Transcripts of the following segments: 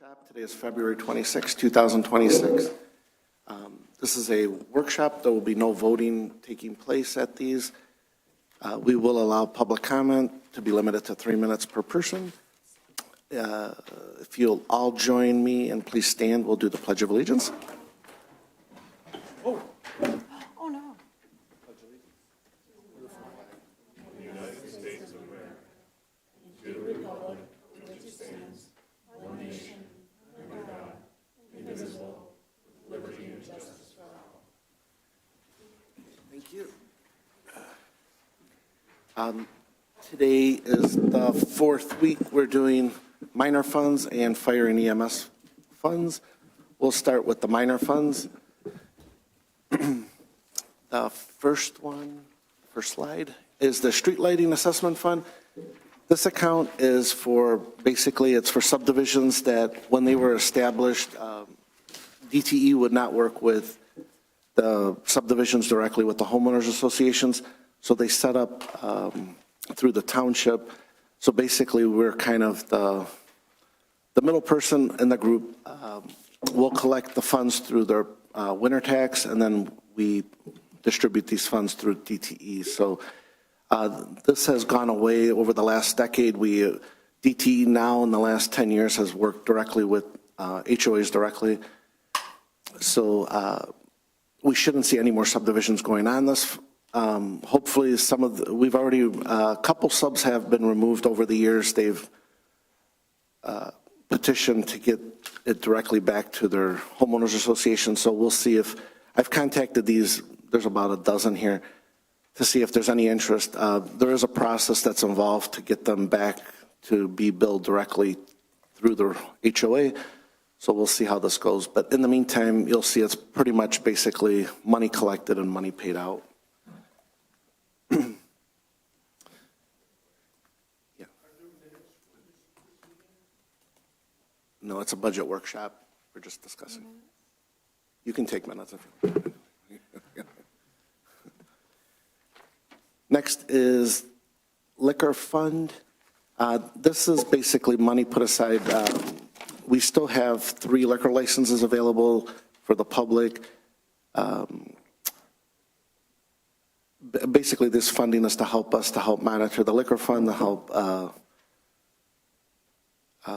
Workshop. Today is February 26, 2026. This is a workshop. There will be no voting taking place at these. We will allow public comment to be limited to 3 minutes per person. If you'll all join me and please stand, we'll do the Pledge of Allegiance. Oh no. United States of America, to the republic which stands, one nation, under God, indivisible, with liberty and justice for all. Thank you. Today is the fourth week we're doing minor funds and fire and EMS funds. We'll start with the minor funds. The first slide, is the Street Lighting Assessment Fund. This account is for, basically, it's for subdivisions that when they were established, DTE would not work with the subdivisions directly with the homeowners associations, so they set up through the township. So basically, we're kind of the middle person in the group. We'll collect the funds through their winter tax, and then we distribute these funds through DTE. So this has gone away over the last decade. DTE now in the last 10 years has worked directly with HOAs directly. So we shouldn't see any more subdivisions going on this. Hopefully we've already, a couple subs have been removed over the years. They've petitioned to get it directly back to their homeowners association. So we'll see if, I've contacted these, there's about a dozen here, to see if there's any interest. There is a process that's involved to get them back to be billed directly through their HOA. So we'll see how this goes. But in the meantime, you'll see it's pretty much basically money collected and money paid out. Yeah. No, it's a budget workshop. We're just discussing. You can take minutes if you want. Next is liquor fund. This is basically money put aside. We still have 3 liquor licenses available for the public. Basically, this funding is to help us to help monitor the liquor fund, to help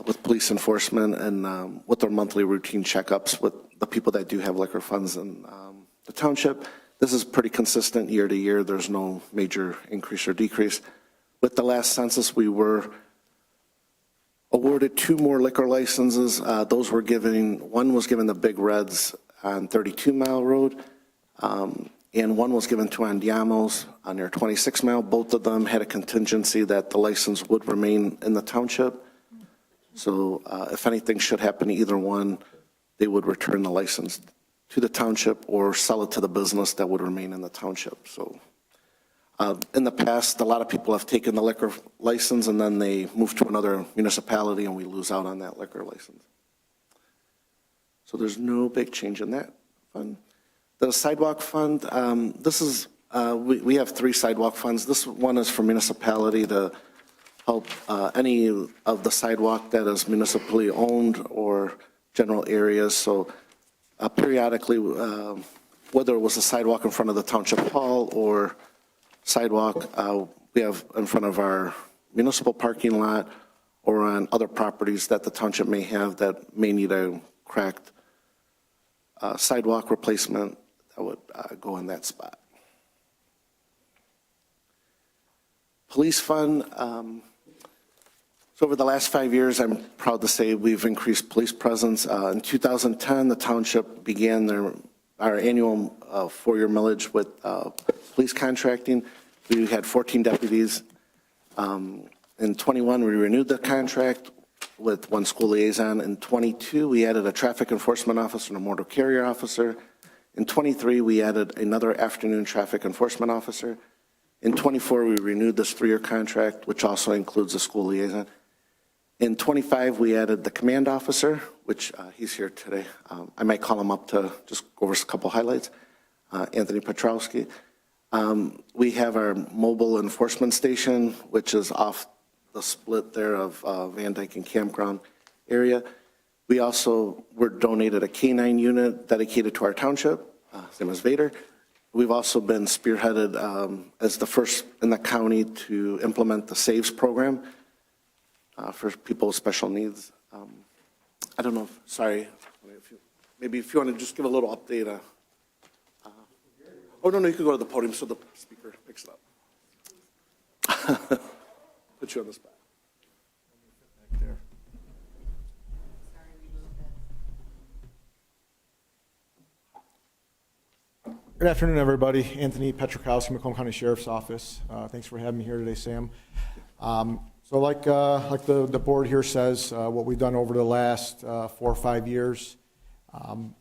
with police enforcement and with their monthly routine checkups with the people that do have liquor funds in the township. This is pretty consistent year to year. There's no major increase or decrease. With the last census, we were awarded 2 more liquor licenses. Those were given, one was given the Big Reds on 32 Mile Road, and one was given to Andiamos on their 26 Mile. Both of them had a contingency that the license would remain in the township. So if anything should happen to either one, they would return the license to the township or sell it to the business that would remain in the township. So in the past, a lot of people have taken the liquor license and then they move to another municipality and we lose out on that liquor license. So there's no big change in that fund. The sidewalk fund, this is, we have 3 sidewalk funds. This one is for municipality to help any of the sidewalk that is municipally owned or general areas. So periodically, whether it was a sidewalk in front of the township hall or sidewalk we have in front of our municipal parking lot or on other properties that the township may have that may need a cracked sidewalk replacement, that would go in that spot. Police fund. So over the last 5 years, I'm proud to say we've increased police presence. In 2010, the township began our annual 4-year millage with police contracting. We had 14 deputies. In 21, we renewed the contract with 1 school liaison. In 22, we added a traffic enforcement officer and a motor carrier officer. In 23, we added another afternoon traffic enforcement officer. In 24, we renewed this 3-year contract, which also includes a school liaison. In 25, we added the command officer, which he's here today. I might call him up to just go over a couple highlights. Anthony Petrowski. We have our mobile enforcement station, which is off the split there of Van Dyke and Campground area. We also were donated a K-9 unit dedicated to our township, same as Vader. We've also been spearheaded as the first in the county to implement the SAVES program for people with special needs. I don't know, sorry, maybe if you want to just give a little update. Oh, no, you can go to the podium so the speaker picks it up. Put you on the spot. Good afternoon, everybody. Anthony Petrikowski, Macomb County Sheriff's Office. Thanks for having me here today, Sam. So like the board here says, what we've done over the last 4 or 5 years.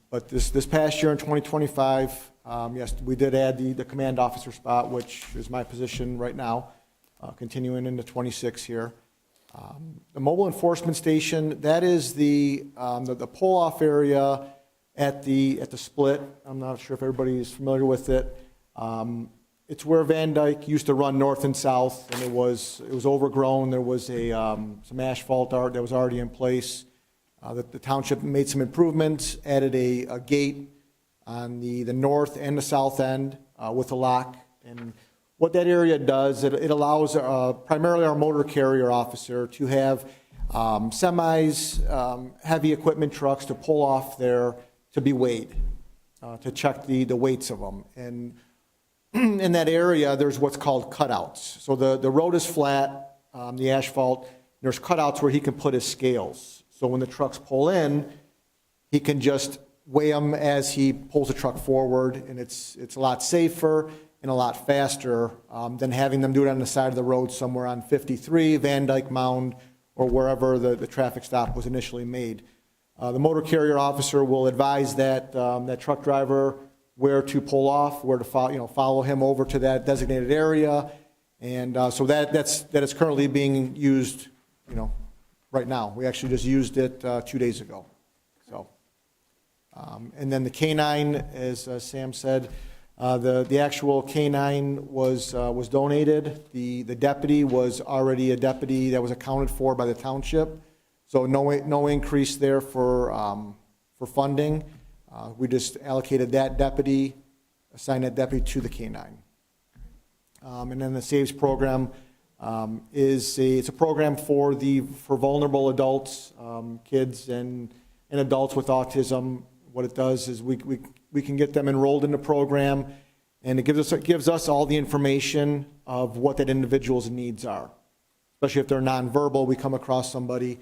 But this past year in 2025, yes, we did add the command officer spot, which is my position right now, continuing into 26 here. The mobile enforcement station, that is the pull-off area at the split. I'm not sure if everybody is familiar with it. It's where Van Dyke used to run north and south, and it was overgrown. There was some asphalt art that was already in place. The township made some improvements, added a gate on the north and the south end with a lock. And what that area does, it allows primarily our motor carrier officer to have semis, heavy equipment trucks to pull off there to be weighed, to check the weights of them. And in that area, there's what's called cutouts. So the road is flat, the asphalt. There's cutouts where he can put his scales. So when the trucks pull in, he can just weigh them as he pulls the truck forward, and it's a lot safer and a lot faster than having them do it on the side of the road somewhere on 53, Van Dyke Mound, or wherever the traffic stop was initially made. The motor carrier officer will advise that truck driver where to pull off, where to follow him over to that designated area, and so that is currently being used, right now. We actually just used it 2 days ago. So, and then the K-9, as Sam said, the actual K-9 was donated. The deputy was already a deputy that was accounted for by the township. So no increase there for funding. We just allocated that deputy, assigned that deputy to the K-9. And then the SAVES program it's a program for vulnerable adults, kids and adults with autism. What it does is we can get them enrolled in the program, and it gives us all the information of what that individual's needs are. Especially if they're nonverbal, we come across somebody.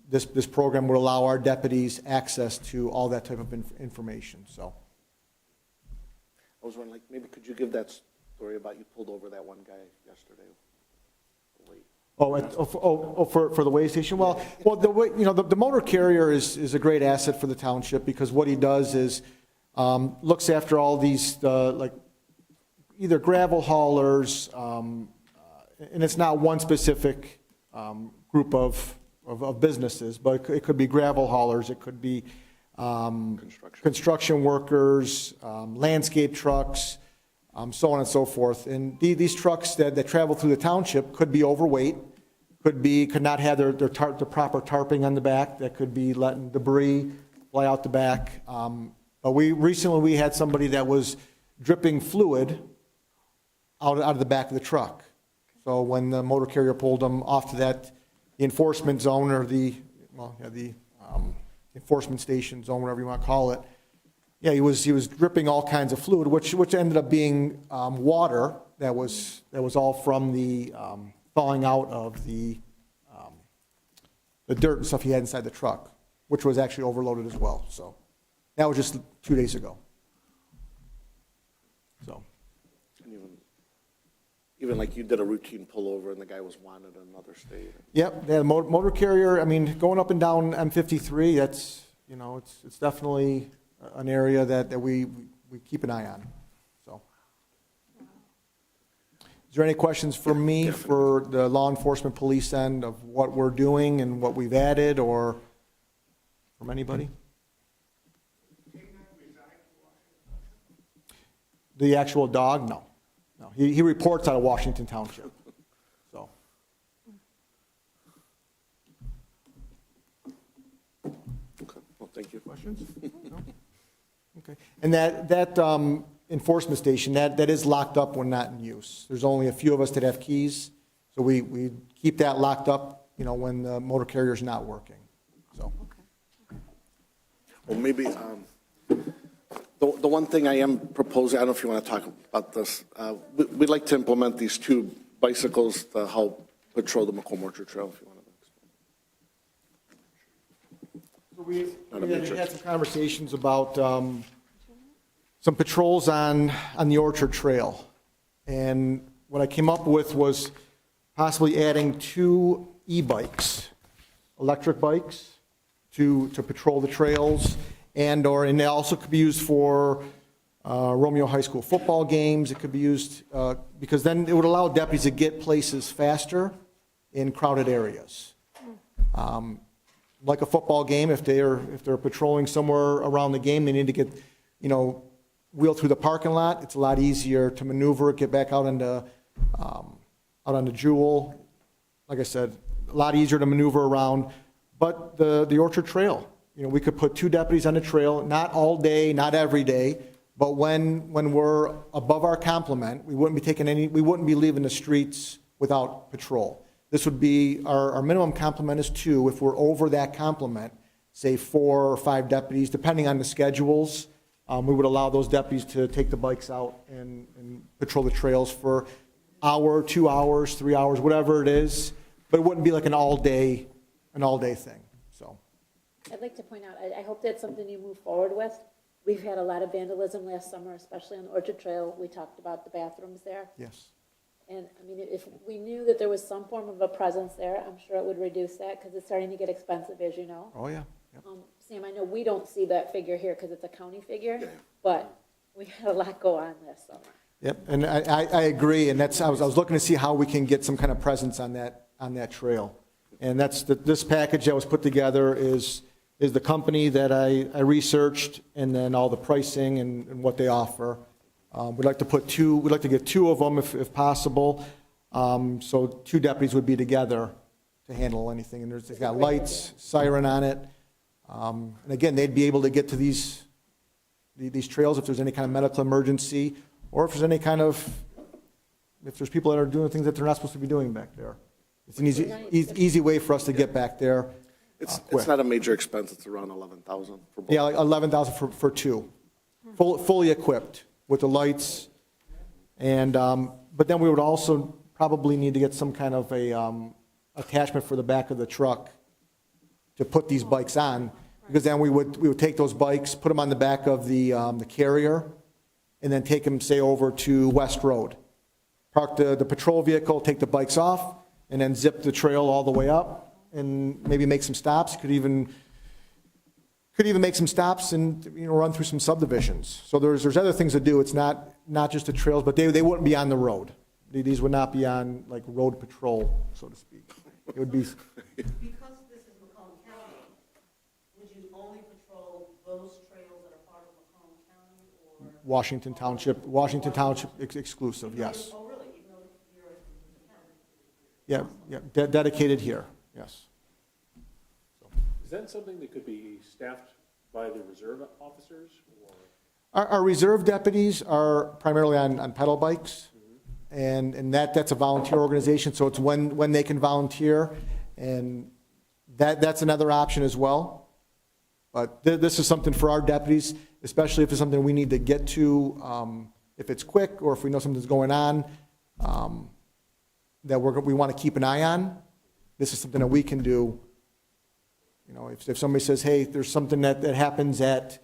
This program would allow our deputies access to all that type of information. So, I was wondering, maybe could you give that story about you pulled over that one guy yesterday? For the weigh station. Well, the motor carrier is a great asset for the township, because what he does is looks after all these either gravel haulers. And it's not one specific group of businesses, but it could be gravel haulers, it could be construction workers, landscape trucks, so on and so forth. And these trucks that travel through the township could be overweight, could not have their proper tarping on the back, that could be letting debris fly out the back. But recently we had somebody that was dripping fluid out of the back of the truck. So when the motor carrier pulled him off to the enforcement zone, or the enforcement station zone, whatever you want to call it, yeah, he was dripping all kinds of fluid, which ended up being water that was all from the thawing out of the dirt and stuff he had inside the truck, which was actually overloaded as well. So that was just 2 days ago. So. Even like you did a routine pullover and the guy was wanted in another state. Yep, the motor carrier, going up and down M53, that's, it's definitely an area that we keep an eye on. So, is there any questions for me for the law enforcement police end of what we're doing and what we've added, or from anybody? The actual dog? No. No, he reports out of Washington Township. So, Thank you. Questions? No? Okay. And that enforcement station, that is locked up when not in use. There's only a few of us that have keys, so we keep that locked up, when the motor carrier's not working, so. Well, maybe, the one thing I am proposing, I don't know if you want to talk about this, we'd like to implement these 2 bicycles to help patrol the Macomb Orchard Trail, if you want to explain. So we had some conversations about some patrols on the Orchard Trail. And what I came up with was possibly adding 2 e-bikes, electric bikes, to patrol the trails, and they also could be used for Romeo High School football games. It could be used, because then it would allow deputies to get places faster in crowded areas. Like a football game, if they're patrolling somewhere around the game, they need to get, wheel through the parking lot. It's a lot easier to maneuver, get back out on the Jewel. Like I said, a lot easier to maneuver around. But the Orchard Trail, we could put 2 deputies on the trail, not all day, not every day, but when we're above our complement, we wouldn't be leaving the streets without patrol. This would be, our minimum complement is 2. If we're over that complement, say 4 or 5 deputies, depending on the schedules, we would allow those deputies to take the bikes out and patrol the trails for hour, 2 hours, 3 hours, whatever it is. But it wouldn't be like an all-day thing, so. I'd like to point out, I hope that's something you move forward with. We've had a lot of vandalism last summer, especially on the Orchard Trail. We talked about the bathrooms there. Yes. And, if we knew that there was some form of a presence there, I'm sure it would reduce that, because it's starting to get expensive, as you know. Oh, yeah. Yep. Sam, I know we don't see that figure here because it's a county figure, but we had a lot go on this summer. Yep, and I agree, and I was looking to see how we can get some kind of presence on that trail. And this package that was put together is the company that I researched, and then all the pricing and what they offer. We'd like to get 2 of them if possible. So 2 deputies would be together to handle anything. And it's got lights, siren on it. And again, they'd be able to get to these trails if there's any kind of medical emergency, or if there's people that are doing things that they're not supposed to be doing back there. It's an easy way for us to get back there. It's not a major expense, it's around 11,000 for both. Yeah, like 11,000 for 2, fully equipped with the lights. And, but then we would also probably need to get some kind of a attachment for the back of the truck to put these bikes on, because then we would take those bikes, put them on the back of the carrier, and then take them, say, over to West Road. Park the patrol vehicle, take the bikes off, and then zip the trail all the way up, and maybe make some stops. Could even make some stops and run through some subdivisions. So there's other things to do. It's not just the trails, but they wouldn't be on the road. These would not be on like road patrol, so to speak. It would be. Because this is Macomb County, would you only patrol those trails that are part of Macomb County, or? Washington Township exclusive, yes. Oh, really? Even though you're in the county? Yeah, dedicated here, yes. Is that something that could be staffed by the reserve officers, or? Our reserve deputies are primarily on pedal bikes, and that's a volunteer organization, so it's when they can volunteer, and that's another option as well. But this is something for our deputies, especially if it's something we need to get to, if it's quick, or if we know something's going on that we want to keep an eye on. This is something that we can do. If somebody says, hey, there's something that happens at,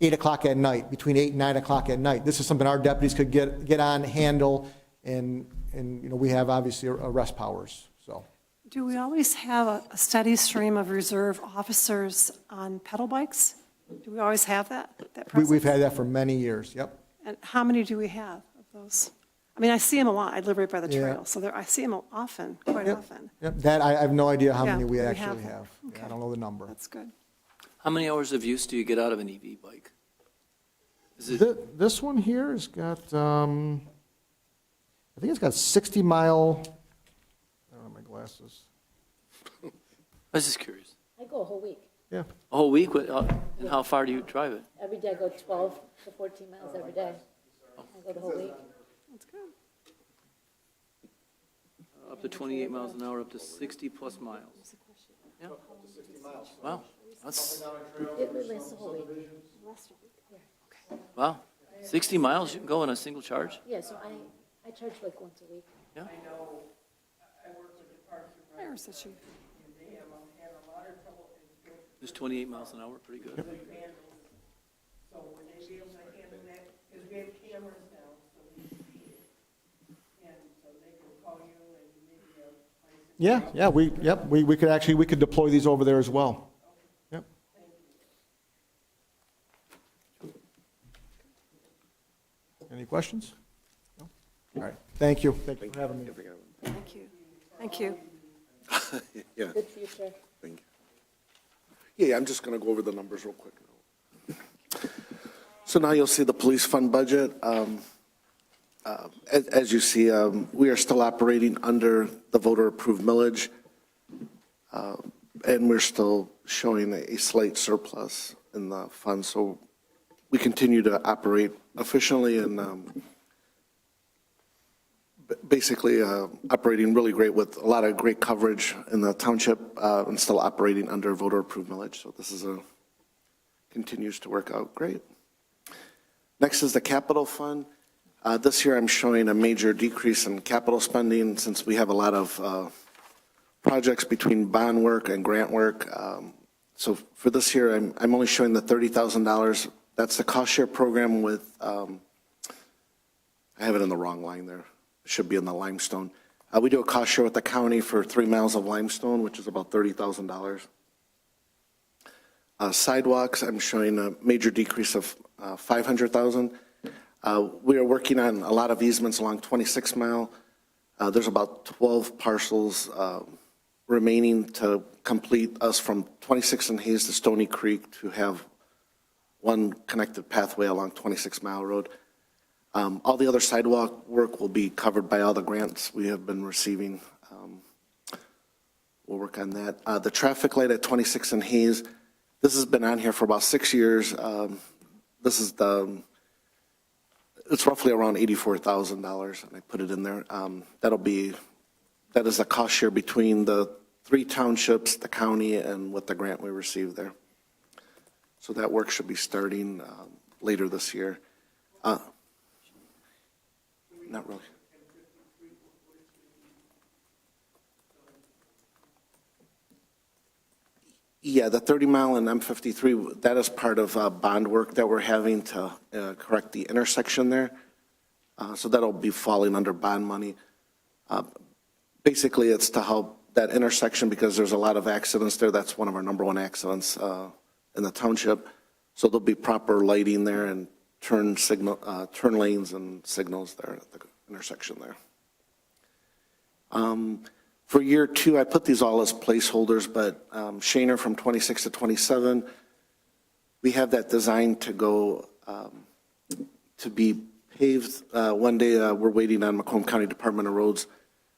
8 o'clock at night, between 8 and 9 o'clock at night, this is something our deputies could get on, handle, and we have obviously arrest powers, so. Do we always have a steady stream of reserve officers on pedal bikes? Do we always have that presence? We've had that for many years, yep. And how many do we have of those? I mean, I see them a lot. I live right by the Yeah. trail, so I see them often, quite often. Yep, that, I have no idea how Yeah, many we we actually have. have. Okay. I don't know the number. That's good. How many hours of use do you get out of an EV bike? Is it, This one here has got, I think it's got 60-mile, I don't have my glasses. I was just curious. I go a whole week. Yeah. A whole week? And how far do you drive it? Every day I go 12 to 14 miles every day. I go the whole week. That's good. Up to 28 miles an hour, up to 60-plus miles. Yeah. Wow, that's, It lasts the whole week. wow. 60 miles you can go on a single charge? Yeah, so I charge like once a week. Yeah. There's the chief. Is 28 miles an hour pretty good? So would they be able to handle that? Because we have cameras now, so we see it. And so they can call you and maybe We could deploy these over there as well. Yep. Any questions? No? All right, thank you. Thank you for having me. Thank you. Thank you. Yeah, Good future. thank you. Yeah, I'm just going to go over the numbers real quick. So now you'll see the police fund budget. As you see, we are still operating under the voter-approved millage, and we're still showing a slight surplus in the fund. So we continue to operate efficiently and basically operating really great with a lot of great coverage in the township and still operating under voter-approved millage. So this is continues to work out great. Next is the capital fund. This year I'm showing a major decrease in capital spending since we have a lot of projects between bond work and grant work. So for this year, I'm only showing the $30,000. That's the cost share program with, I have it in the wrong line there. It should be in the limestone. We do a cost share with the county for 3 miles of limestone, which is about $30,000. Sidewalks, I'm showing a major decrease of $500,000. We are working on a lot of easements along 26 Mile. There's about 12 parcels remaining to complete us from 26 and Hayes to Stony Creek to have one connected pathway along 26 Mile Road. All the other sidewalk work will be covered by all the grants we have been receiving. We'll work on that. The traffic light at 26 and Hayes, this has been on here for about 6 years. This is it's roughly around $84,000, and I put it in there. That is a cost share between the 3 townships, the county, and with the grant we received there. So that work should be starting later this year. Not really. Yeah, the 30 Mile and M53, that is part of bond work that we're having to correct the intersection there. So that'll be falling under bond money. Basically, it's to help that intersection because there's a lot of accidents there. That's one of our number 1 accidents in the township. So there'll be proper lighting there and turn lanes and signals there at the intersection there. For year 2, I put these all as placeholders, but Shaner from 26 to 27, we have that designed to go to be paved. One day, we're waiting on Macomb County Department of Roads.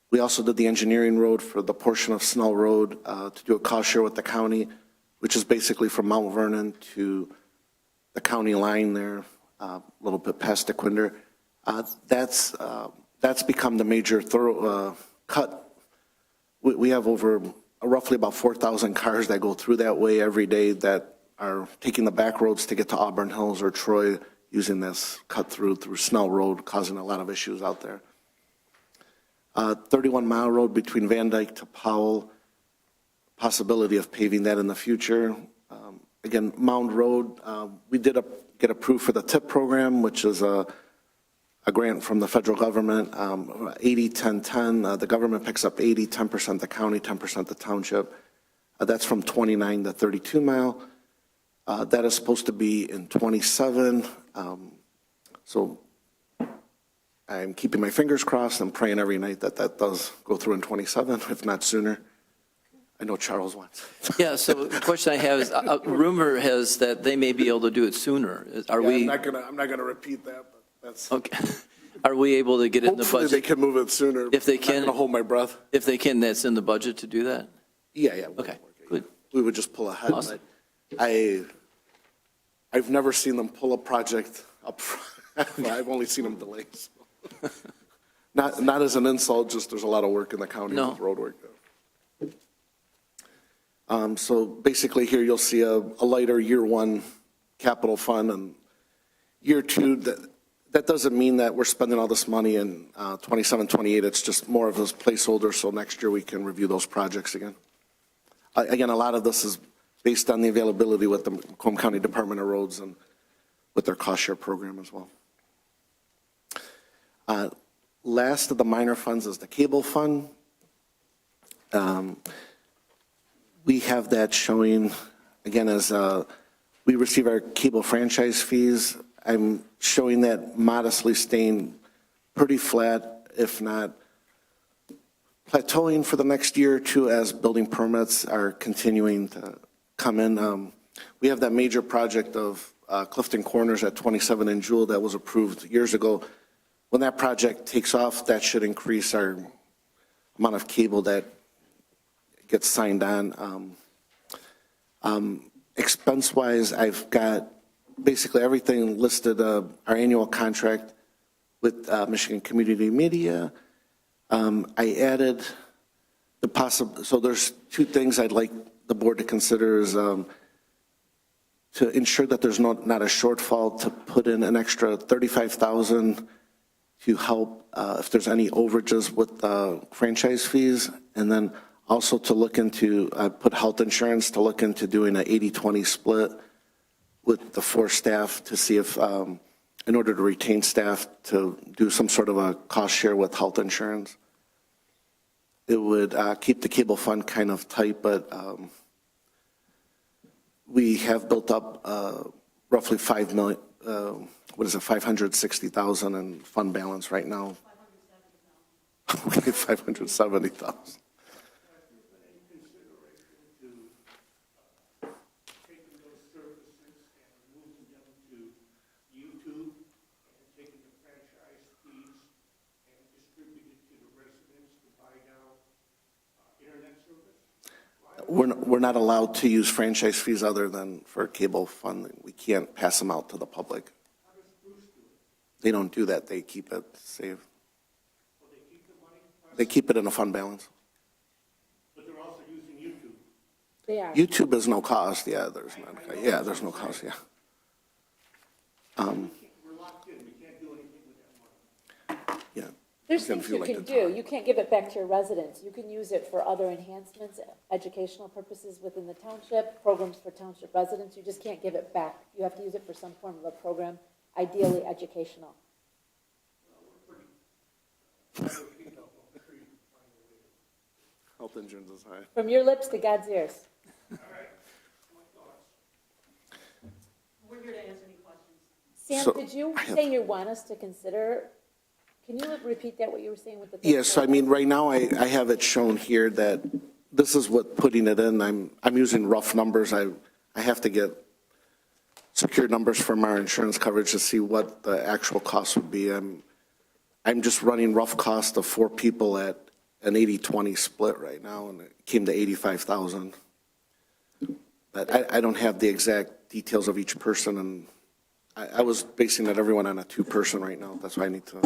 We also did the engineering road for the portion of Snell Road to do a cost share with the county, which is basically from Mount Vernon to the county line there, a little bit past DeQuinder. That's become the major cut. We have over roughly about 4,000 cars that go through that way every day that are taking the back roads to get to Auburn Hills or Troy using this cut through Snell Road, causing a lot of issues out there. 31 Mile Road between Van Dyke to Powell, possibility of paving that in the future. Again, Mound Road, we did get approved for the TIP program, which is a grant from the federal government, 80-10-10. The government picks up 80, 10% the county, 10% the township. That's from 29 to 32 Mile. That is supposed to be in 27. So I'm keeping my fingers crossed and praying every night that that does go through in 27, if not sooner. I know Charles wants. Yeah, so the question I have is, rumor has that they may be able to do it sooner. Are we? I'm not gonna repeat that, but that's. Okay. Are we able to get it in the Hopefully budget? they can move it sooner. If they I'm can. not gonna hold my breath. If they can, that's in the budget to do that? Yeah. Okay, good. We would just pull ahead. Awesome. I've never seen them pull a project up front. I've only seen them delay. So. Not as an insult, just there's a lot of work in the county No. with road work. So basically here you'll see a lighter year one capital fund, and year two, that doesn't mean that we're spending all this money in 27, 28. It's just more of those placeholders, so next year we can review those projects again. Again, a lot of this is based on the availability with the Macomb County Department of Roads and with their cost share program as well. Last of the minor funds is the cable fund. We have that showing, again, as we receive our cable franchise fees. I'm showing that modestly staying pretty flat, if not plateauing for the next year or two as building permits are continuing to come in. We have that major project of Clifton Corners at 27 and Jewel that was approved years ago. When that project takes off, that should increase our amount of cable that gets signed on. Expense-wise, I've got basically everything listed, our annual contract with Michigan Community Media. I added the possible, so there's two things I'd like the board to consider is to ensure that there's not a shortfall, to put in an extra $35,000 to help if there's any overages with franchise fees, and then also to look into, put health insurance to look into doing an 80-20 split with the 4 staff to see if, in order to retain staff, to do some sort of a cost share with health insurance. It would keep the cable fund kind of tight, but we have built up roughly $5 million, $560,000 in fund balance right now. 570,000. We're not allowed to use franchise fees other than for cable funding. We can't pass them out to the public. They don't do that. They keep it safe. They keep it in a fund balance. But they're also using YouTube. They are. YouTube is no cost. Yeah, there's no cost. Yeah. We're locked in. We can't do anything with that money. Yeah. There's Again, things if you you like can to do. talk. You can't give it back to your residents. You can use it for other enhancements, educational purposes within the township, programs for township residents. You just can't give it back. You have to use it for some form of a program, ideally educational. Health insurance is high. From your lips to God's ears. We're here to answer any questions. Sam, So, did you I have- say you want us to consider, can you repeat that, what you were saying with the? third Yes, I mean, program? right now I have it shown here that this is what putting it in. I'm using rough numbers. I have to get secure numbers from our insurance coverage to see what the actual cost would be. I'm just running rough cost of 4 people at an 80-20 split right now, and it came to 85,000. But I don't have the exact details of each person, and I was basing that everyone on a 2-person right now. That's why I need to.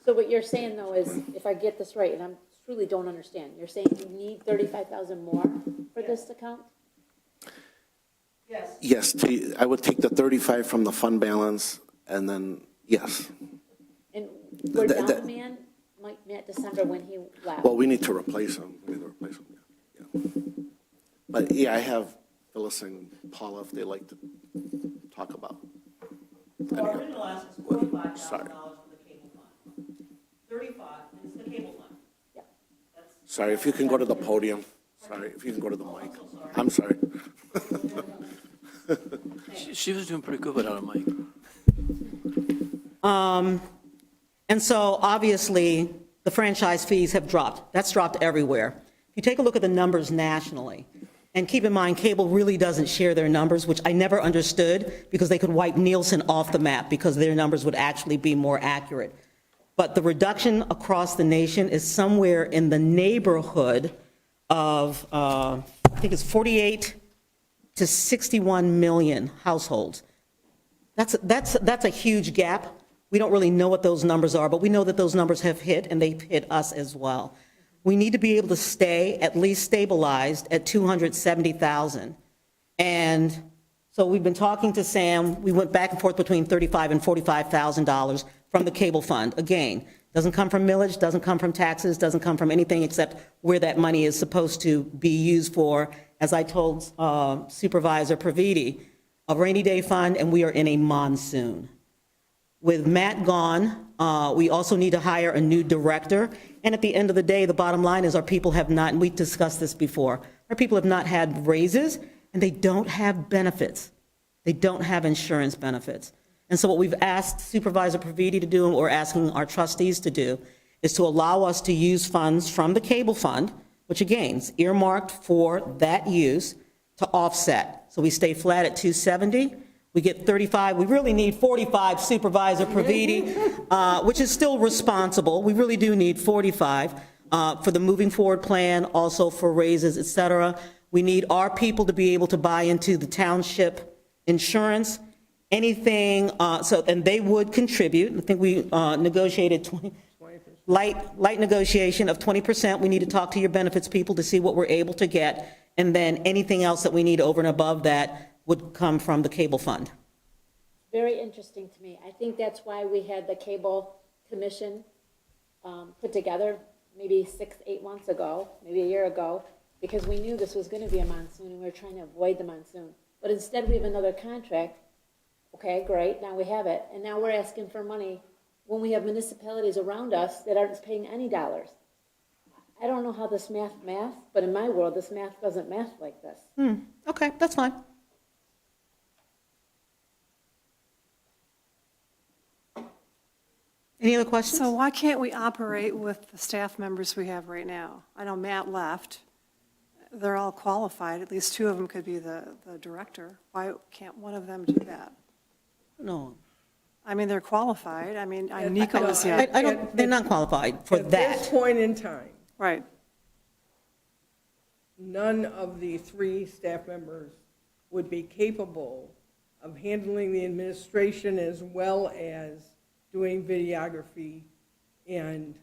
So what you're saying though is, if I get this right, and I truly don't understand, you're saying you need 35,000 more for this account? Yes. Yes, I would take the 35 from the fund balance, and then, yes. And we're Th- down that- a man, Mike, Matt December, when he left. Well, we need to replace them. Yeah. But yeah, I have Phyllis and Paula if they like to talk about. So our original ask is $45,000 Sorry. for the cable fund. 35 is the cable fund. Yeah. That's. Sorry, if you can go to the podium. Sorry, if you can go to the mic. I'm sorry. She was doing pretty good without a mic. And so obviously, the franchise fees have dropped. That's dropped everywhere. If you take a look at the numbers nationally, and keep in mind, cable really doesn't share their numbers, which I never understood, because they could wipe Nielsen off the map because their numbers would actually be more accurate. But the reduction across the nation is somewhere in the neighborhood of, I think it's 48 to 61 million households. That's a huge gap. We don't really know what those numbers are, but we know that those numbers have hit, and they've hit us as well. We need to be able to stay at least stabilized at 270,000. And so we've been talking to Sam. We went back and forth between $35,000 and $45,000 from the cable fund. Again, doesn't come from millage, doesn't come from taxes, doesn't come from anything except where that money is supposed to be used for, as I told Supervisor Praviti, a rainy day fund, and we are in a monsoon. With Matt gone, we also need to hire a new director. And at the end of the day, the bottom line is our people have not, and we discussed this before, our people have not had raises, and they don't have benefits. They don't have insurance benefits. And so what we've asked Supervisor Praviti to do, and we're asking our trustees to do, is to allow us to use funds from the cable fund, which again is earmarked for that use, to offset. So we stay flat at 270. We get 35. We really need 45, Supervisor Praviti, which is still responsible. We really do need 45 for the moving forward plan, also for raises, et cetera. We need our people to be able to buy into the township insurance, anything, and they would contribute. I think we negotiated 20, light negotiation of 20%. We need to talk to your benefits people to see what we're able to get, and then anything else that we need over and above that would come from the cable fund. Very interesting to me. I think that's why we had the cable commission put together maybe 6-8 months ago, maybe a year ago, because we knew this was going to be a monsoon and we were trying to avoid the monsoon. But instead we have another contract. Okay, great, now we have it. And now we're asking for money when we have municipalities around us that aren't paying any dollars. I don't know how this math, but in my world, this math doesn't math like this. Okay, that's fine. Any other questions? So why can't we operate with the staff members we have right now? I know Matt left. They're all qualified. At least 2 of them could be the director. Why can't one of them do that? No, I mean, they're qualified. I mean, Nico is here. I don't, they're not qualified for At this that. point in time, Right. none of the 3 staff members would be capable of handling the administration as well as doing videography and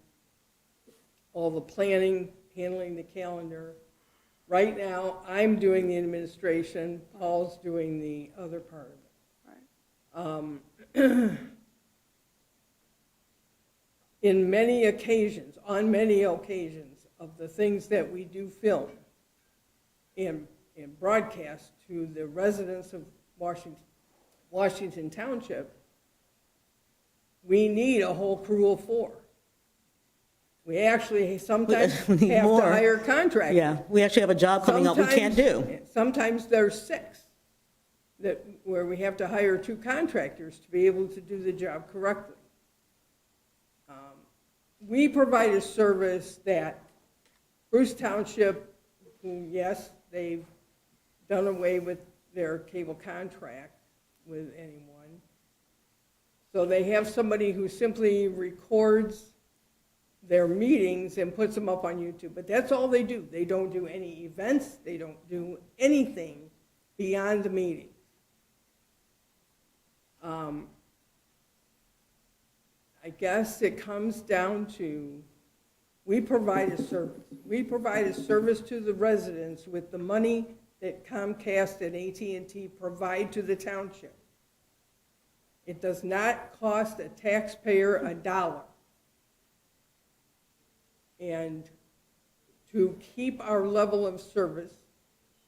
all the planning, handling the calendar. Right now, I'm doing the administration, Paul's doing the other part of it. In many occasions, on many occasions of the things that we do film and broadcast to the residents of Washington Township, we need a whole crew of 4. We actually sometimes We need have more. to hire contractors. Yeah, we actually have a job coming up we can't do. Sometimes there's 6 where we have to hire 2 contractors to be able to do the job correctly. We provide a service that Bruce Township, who, yes, they've done away with their cable contract with anyone. So they have somebody who simply records their meetings and puts them up on YouTube. But that's all they do. They don't do any events. They don't do anything beyond the meeting. I guess it comes down to, we provide a service. We provide a service to the residents with the money that Comcast and AT&T provide to the township. It does not cost a taxpayer $1. And to keep our level of service,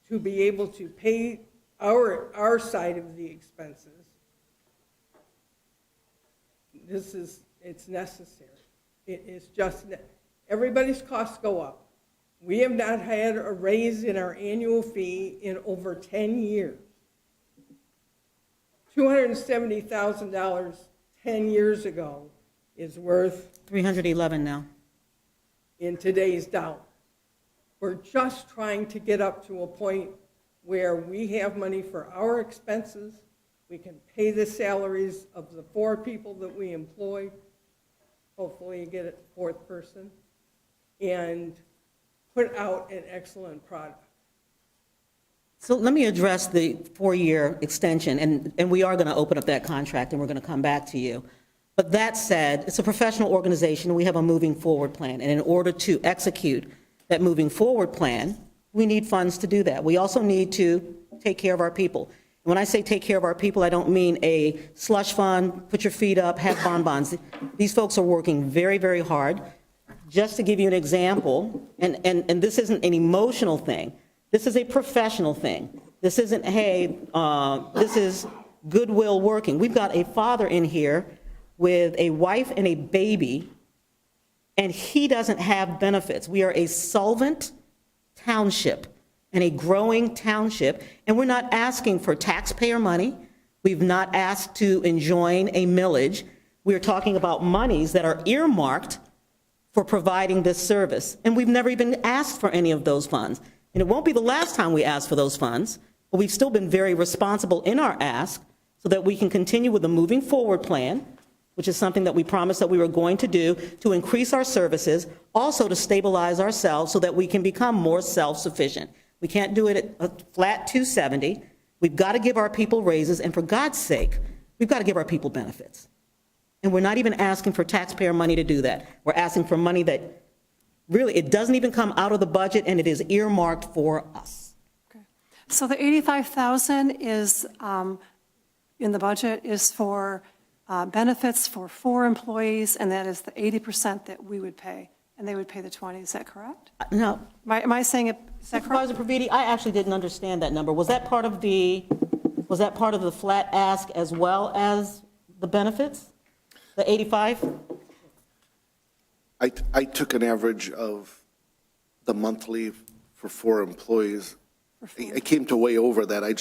to be able to pay our side of the expenses, it's necessary. It is just, everybody's costs go up. We have not had a raise in our annual fee in over 10 years. $270,000 10 years ago is worth 311 now. in today's dollar. We're just trying to get up to a point where we have money for our expenses, we can pay the salaries of the 4 people that we employ, hopefully get a 4th person, and put out an excellent product. So let me address the 4-year extension, and we are going to open up that contract, and we're going to come back to you. But that said, it's a professional organization, and we have a moving forward plan. And in order to execute that moving forward plan, we need funds to do that. We also need to take care of our people. When I say take care of our people, I don't mean a slush fund, put your feet up, have bonbons. These folks are working very, very hard. Just to give you an example, and this isn't an emotional thing, this is a professional thing. This isn't, hey, this is goodwill working. We've got a father in here with a wife and a baby, and he doesn't have benefits. We are a solvent township and a growing township, and we're not asking for taxpayer money. We've not asked to enjoin a millage. We're talking about monies that are earmarked for providing this service, and we've never even asked for any of those funds. And it won't be the last time we ask for those funds, but we've still been very responsible in our ask so that we can continue with the moving forward plan, which is something that we promised that we were going to do to increase our services, also to stabilize ourselves so that we can become more self-sufficient. We can't do it at a flat 270. We've got to give our people raises, and for God's sake, we've got to give our people benefits. And we're not even asking for taxpayer money to do that. We're asking for money that really, it doesn't even come out of the budget, and it is earmarked for us. Okay. So the 85,000 is, in the budget, is for benefits for 4 employees, and that is the 80% that we would pay, and they would pay the 20. Is that correct? No. Am I saying it, is that correct? Supervisor Praviti, I actually didn't understand that number. Was that part of the flat ask as well as the benefits? The 85? I took an average of the monthly for 4 employees. It came to way over that. I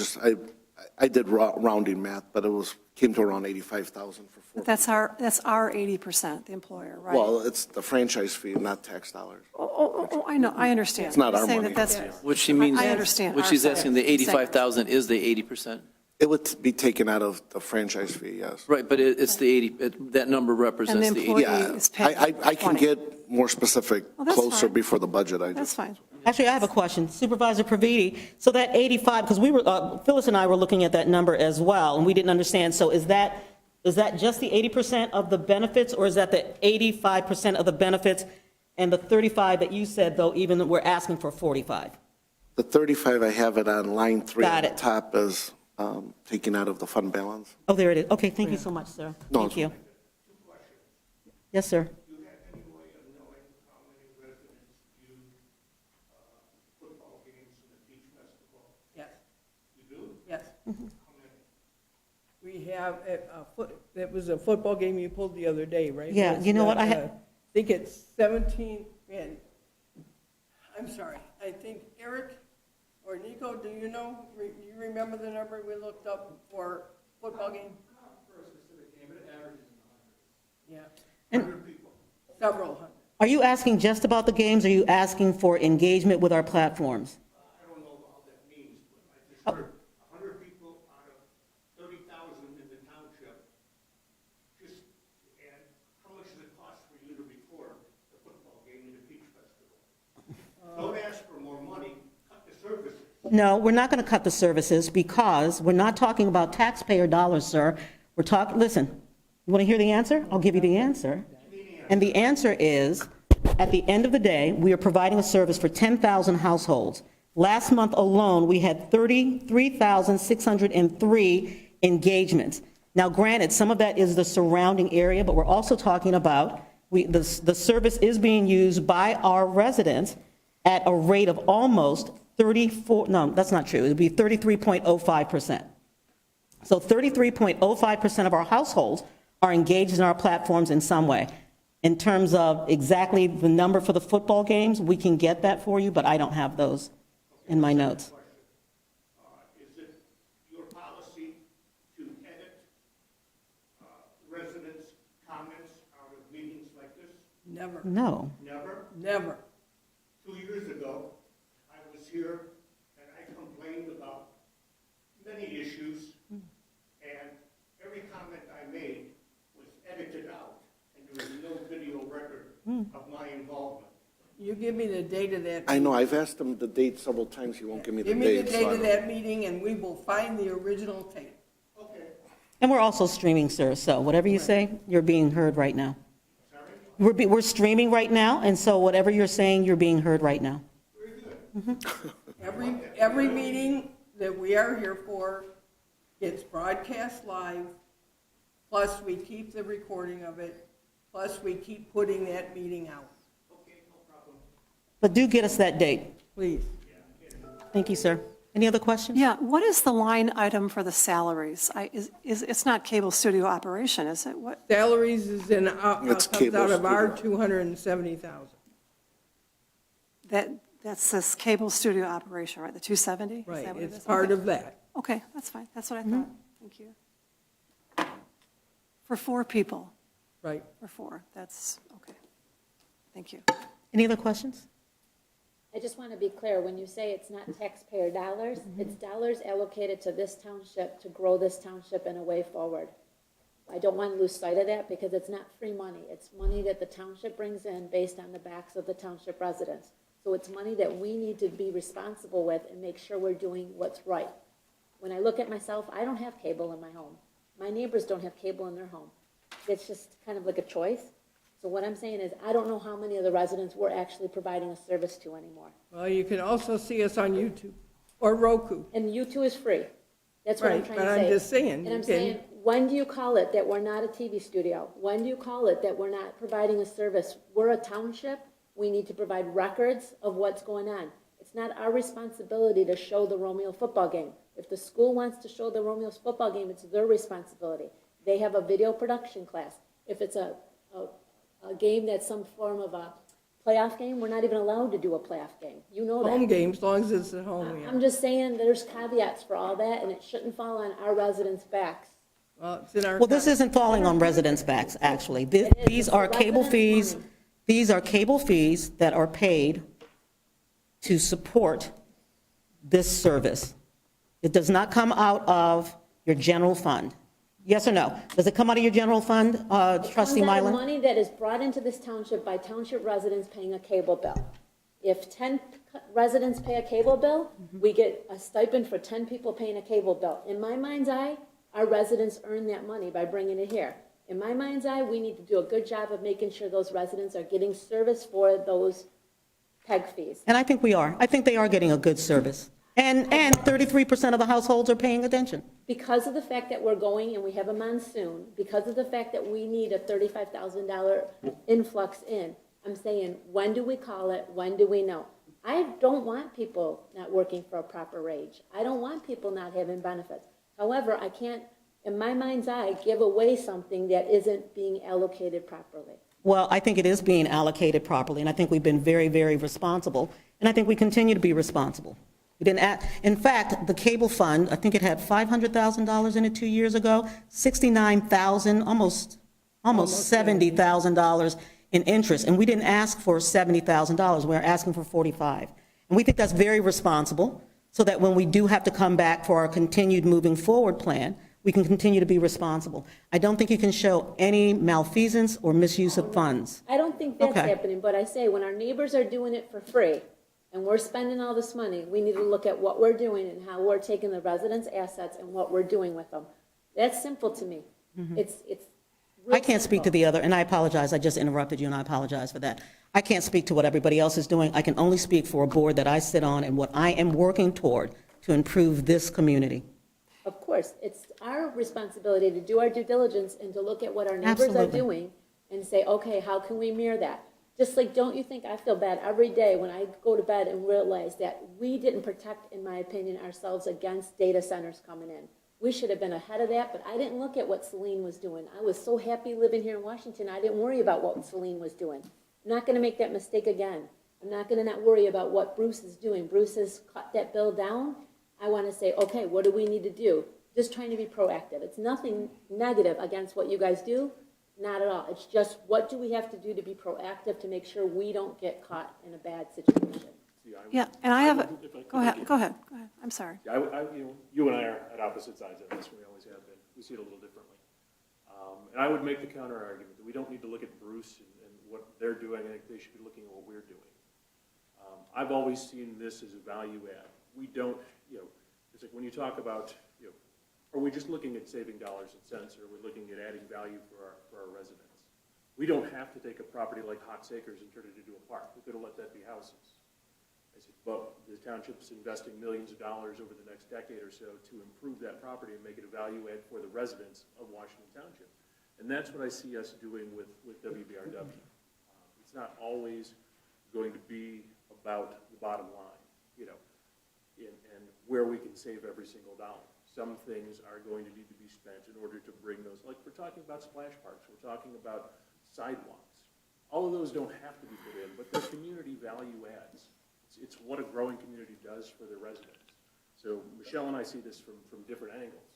did rounding math, but came to around 85,000 for 4. That's our 80%, the employer, right? Well, it's the franchise fee, not tax dollars. Oh, I know, I understand. It's not You're our saying money. that that's- What she means, I understand. what Our she's side. asking, the 85,000 is the 80%? It would be taken out of the franchise fee, yes. Right, but it's the 80, that number represents And the the 80. employee- Yeah, is paid I can 20. get more specific Well, that's closer fine. before the budget. That's fine. Actually, I have a question. Supervisor Praviti, so that 85, because we were, Phyllis and I were looking at that number as well, and we didn't understand. So is that just the 80% of the benefits, or is that the 85% of the benefits and the 35 that you said, though, even that we're asking for 45? The 35, I have it on line 3 Got at the it. top is taken out of the fund balance. Oh, there it is. Okay, thank you so much, sir. No, Thank you. Yes, sir. Do you have any way of knowing how many residents view football games and the beach festival? Yes, You do? yes. How many? We have, it was a football game you pulled the other day, right? Yeah, you know what, I think it's 17, and, I'm sorry, I think Eric or Nico, do you know, you remember the number we looked up for football game? Not for a specific game, but it averages in the hundreds. Yeah, 100 people. several hundred. Are you asking just about the games, or are you asking for engagement with our platforms? I don't know what that means, but I just heard 100 people out of 30,000 in the township. And how much does it cost for you to record the football game and the beach festival? Don't ask for more money, cut the services. No, we're not going to cut the services because we're not talking about taxpayer dollars, sir. We're talking, listen, you want to hear the answer? I'll give you the answer. And the answer is, at the end of the day, we are providing a service for 10,000 households. Last month alone, we had 33,603 engagements. Now, granted, some of that is the surrounding area, but we're also talking about, the service is being used by our residents at a rate of almost 34, no, that's not true. It would be 33.05%. So 33.05% of our households are engaged in our platforms in some way. In terms of exactly the number for the football games, we can get that for you, but I don't have those in my notes. Is it your policy to edit residents' comments out of meetings like this? Never, No. Never? never. 2 years ago, I was here and I complained about many issues, and every comment I made was edited out, and there was no video record of my involvement. you give me the date of that? I know, I've asked him the date several times, he won't give me the Give me the date. so date I of don't- that meeting, and we will find the original tape. And we're also streaming, sir, so whatever you say, you're being heard right now. We're streaming right now, and so whatever you're saying, you're being heard right now. Every meeting that we are here for gets broadcast live, plus we keep the recording of it, plus we keep putting that meeting out. But do get us that date. Please. Thank you, sir. Any other questions? Yeah, what is the line item for the salaries? It's not cable studio operation, is it? What, Salaries is in, It's comes cable out of our studio. 270,000. that's this cable studio operation, right, the 270? Is Right, that what it it's is? part Okay. of that. Okay, that's fine, that's what I thought. Thank you. For 4 people, Right. for 4, that's, okay. Thank you. Any other questions? I just want to be clear, when you say it's not taxpayer dollars, it's dollars allocated to this township to grow this township in a way forward. I don't want to lose sight of that because it's not free money. It's money that the township brings in based on the backs of the township residents. So it's money that we need to be responsible with and make sure we're doing what's right. When I look at myself, I don't have cable in my home. My neighbors don't have cable in their home. It's just kind of like a choice. So what I'm saying is, I don't know how many of the residents we're actually providing a service to anymore. Well, you can also see us on YouTube or Roku. And YouTube is free. That's what I'm Right, trying but to I'm say. just saying, And you I'm can- saying, when do you call it that we're not a TV studio? When do you call it that we're not providing a service? We're a township. We need to provide records of what's going on. It's not our responsibility to show the Romeo football game. If the school wants to show the Romeo's football game, it's their responsibility. They have a video production class. If it's a game that's some form of a playoff game, we're not even allowed to do a playoff game. You know that. Home games, as long as it's at home, yeah. I'm just saying, there's caveats for all that, and it shouldn't fall on our residents' backs. Well, it's in our. Well, this isn't falling on residents' backs, actually. These are cable fees, these are cable fees that are paid to support this service. It does not come out of your general fund. Yes or no? Does it come out of your general fund, Trustee It comes out of Mylan? money that is brought into this township by township residents paying a cable bill. If 10 residents pay a cable bill, we get a stipend for 10 people paying a cable bill. In my mind's eye, our residents earn that money by bringing it here. In my mind's eye, we need to do a good job of making sure those residents are getting service for those PEG fees. And I think we are. I think they are getting a good service. And 33% of the households are paying attention. Because of the fact that we're going and we have a monsoon, because of the fact that we need a $35,000 influx in, I'm saying, when do we call it? When do we know? I don't want people not working for a proper wage. I don't want people not having benefits. However, I can't, in my mind's eye, give away something that isn't being allocated properly. Well, I think it is being allocated properly, and I think we've been very, very responsible, and I think we continue to be responsible. We didn't in fact, the cable fund, I think it had $500,000 in it 2 years ago, $69,000, almost $70,000 in interest, and we didn't ask for $70,000, we were asking for $45,000. And we think that's very responsible, so that when we do have to come back for our continued moving forward plan, we can continue to be responsible. I don't think you can show any malfeasance or misuse of funds. I don't think that's Okay. happening, but I say, when our neighbors are doing it for free, and we're spending all this money, we need to look at what we're doing and how we're taking the residents' assets and what we're doing with them. That's simple to me. It's real I can't speak to simple. the other, and I apologize, I just interrupted you, and I apologize for that. I can't speak to what everybody else is doing. I can only speak for a board that I sit on and what I am working toward to improve this community. Of course, it's our responsibility to do our due diligence and to look at what our neighbors are Absolutely. doing and say, okay, how can we mirror that? Just like, don't you think I feel bad every day when I go to bed and realize that we didn't protect, in my opinion, ourselves against data centers coming in. We should have been ahead of that, but I didn't look at what Celine was doing. I was so happy living here in Washington, I didn't worry about what Celine was doing. I'm not going to make that mistake again. I'm not going to not worry about what Bruce is doing. Bruce has cut that bill down. I want to say, okay, what do we need to do? Just trying to be proactive. It's nothing negative against what you guys do, not at all. It's just, what do we have to do to be proactive to make sure we don't get caught in a bad situation? Yeah, and I have, If I could- go ahead, I'm sorry. Yeah, you and I are at opposite sides of this, we always have been, we see it a little differently. And I would make the counter argument that we don't need to look at Bruce and what they're doing, I think they should be looking at what we're doing. I've always seen this as a value add. We don't, it's like when you talk about, are we just looking at saving dollars and cents, or are we looking at adding value for our residents? We don't have to take a property like Hot Acres and turn it into a park. We could have let that be houses. I said, but the township's investing millions of dollars over the next decade or so to improve that property and make it a value add for the residents of Washington Township. And that's what I see us doing with WBRW. It's not always going to be about the bottom line, and where we can save every single dollar. Some things are going to need to be spent in order to bring those, like we're talking about splash parks, we're talking about sidewalks. All of those don't have to be put in, but they're community value adds. It's what a growing community does for their residents. So Michelle and I see this from different angles,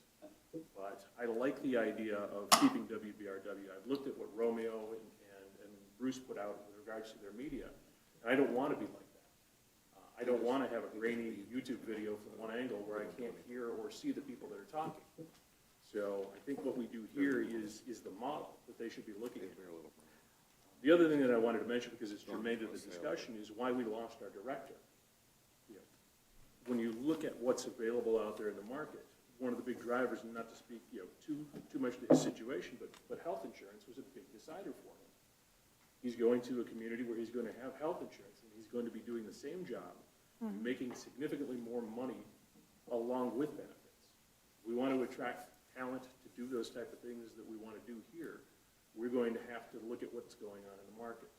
but I like the idea of keeping WBRW. I've looked at what Romeo and Bruce put out with regards to their media, and I don't want to be like that. I don't want to have a grainy YouTube video from one angle where I can't hear or see the people that are talking. So I think what we do here is the model that they should be looking at. The other thing that I wanted to mention, because it's germane to the discussion, is why we lost our director. When you look at what's available out there in the market, one of the big drivers, and not to speak too much to his situation, but health insurance was a big decider for him. He's going to a community where he's going to have health insurance, and he's going to be doing the same job, making significantly more money along with benefits. We want to attract talent to do those type of things that we want to do here. We're going to have to look at what's going on in the market.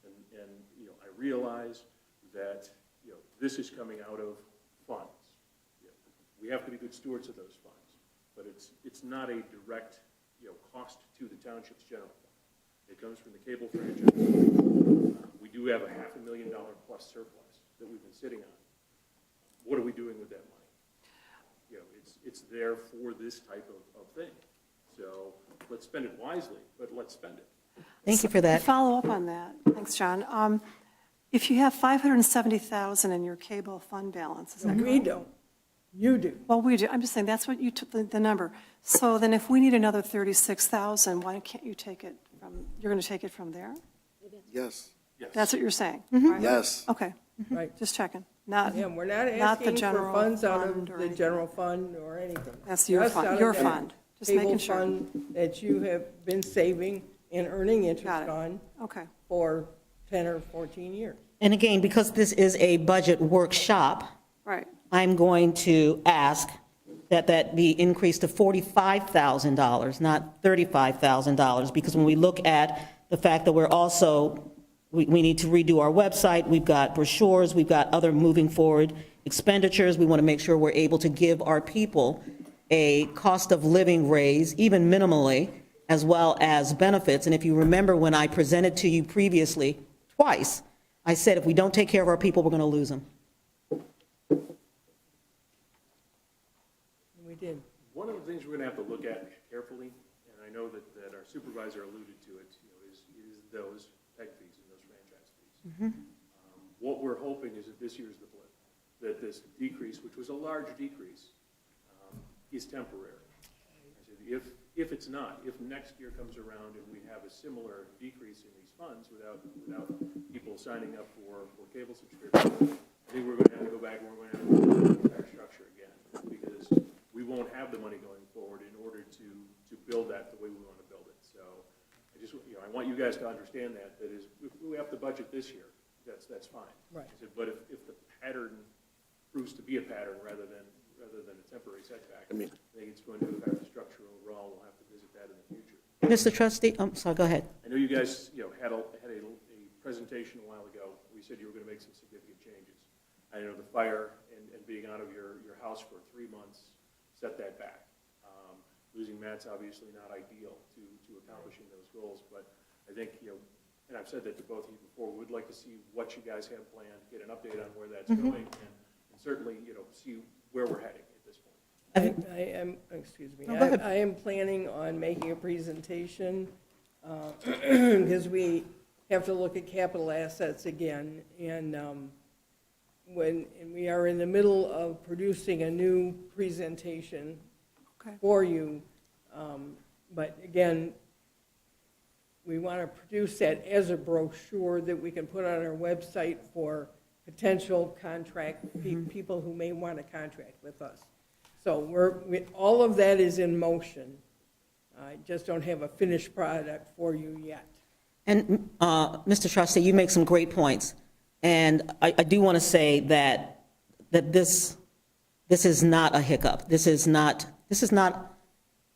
And I realize that, this is coming out of funds. We have to be good stewards of those funds, but it's not a direct, cost to the township's general fund. It comes from the cable franchise. We do have a $500,000 plus surplus that we've been sitting on. What are we doing with that money? It's there for this type of thing. So let's spend it wisely, but let's spend it. Thank you for that. To follow up on that, thanks, John. If you have $570,000 in your cable fund balance, is that We correct? don't. You do. Well, we do. I'm just saying, that's what you took the number. So then if we need another $36,000, why can't you take it from, you're going to take it from there? Yes, That's what you're saying? right? yes. Okay, Right. just checking. Not, Yeah, we're not not the asking for general funds out fund of or the anything. general fund or anything. That's your Just fund, out of your that fund. Just cable making sure. fund that you have been saving and earning Got interest it. on Okay. for 10 or 14 years. And again, because this is a budget workshop, Right. I'm going to ask that be increased to $45,000, not $35,000, because when we look at the fact that we're also, we need to redo our website, we've got brochures, we've got other moving forward expenditures, we want to make sure we're able to give our people a cost of living raise, even minimally, as well as benefits. And if you remember when I presented to you previously, twice, I said if we don't take care of our people, we're going to lose them. We did. One of the things we're going to have to look at carefully, and I know that our supervisor alluded to it, is those peg fees and those franchise fees. What we're hoping is that this year's the blip, that this decrease, which was a large decrease, is temporary. I said, if it's not, if next year comes around and we have a similar decrease in these funds without people signing up for cable subscription, I think we're going to have to go back and we're going to have to look at the entire structure again, because we won't have the money going forward in order to build that the way we want to build it. So I just, I want you guys to understand that is, if we have the budget this year, that's fine. Right. I said, but if the pattern proves to be a pattern rather than a temporary setback, I think it's going to affect the structure overall. We'll have to visit that in the future. Mr. Trustee, I'm sorry, go ahead. I know you guys, had a presentation a while ago. We said you were going to make some significant changes. I know the fire and being out of your house for 3 months set that back. Losing Matt's obviously not ideal to accomplishing those goals, but I think, and I've said that to both of you before, we'd like to see what you guys have planned, get an update on where that's going, and certainly, see where we're heading at this point. I am, excuse me, No, go ahead. I am planning on making a presentation, because we have to look at capital assets again, and we are in the middle of producing a new presentation Okay. for you, but again, we want to produce that as a brochure that we can put on our website for potential people who may want to contract with us. So all of that is in motion. I just don't have a finished product for you yet. And, Mr. Trustee, you make some great points. And I do want to say that this is not a hiccup. This is not,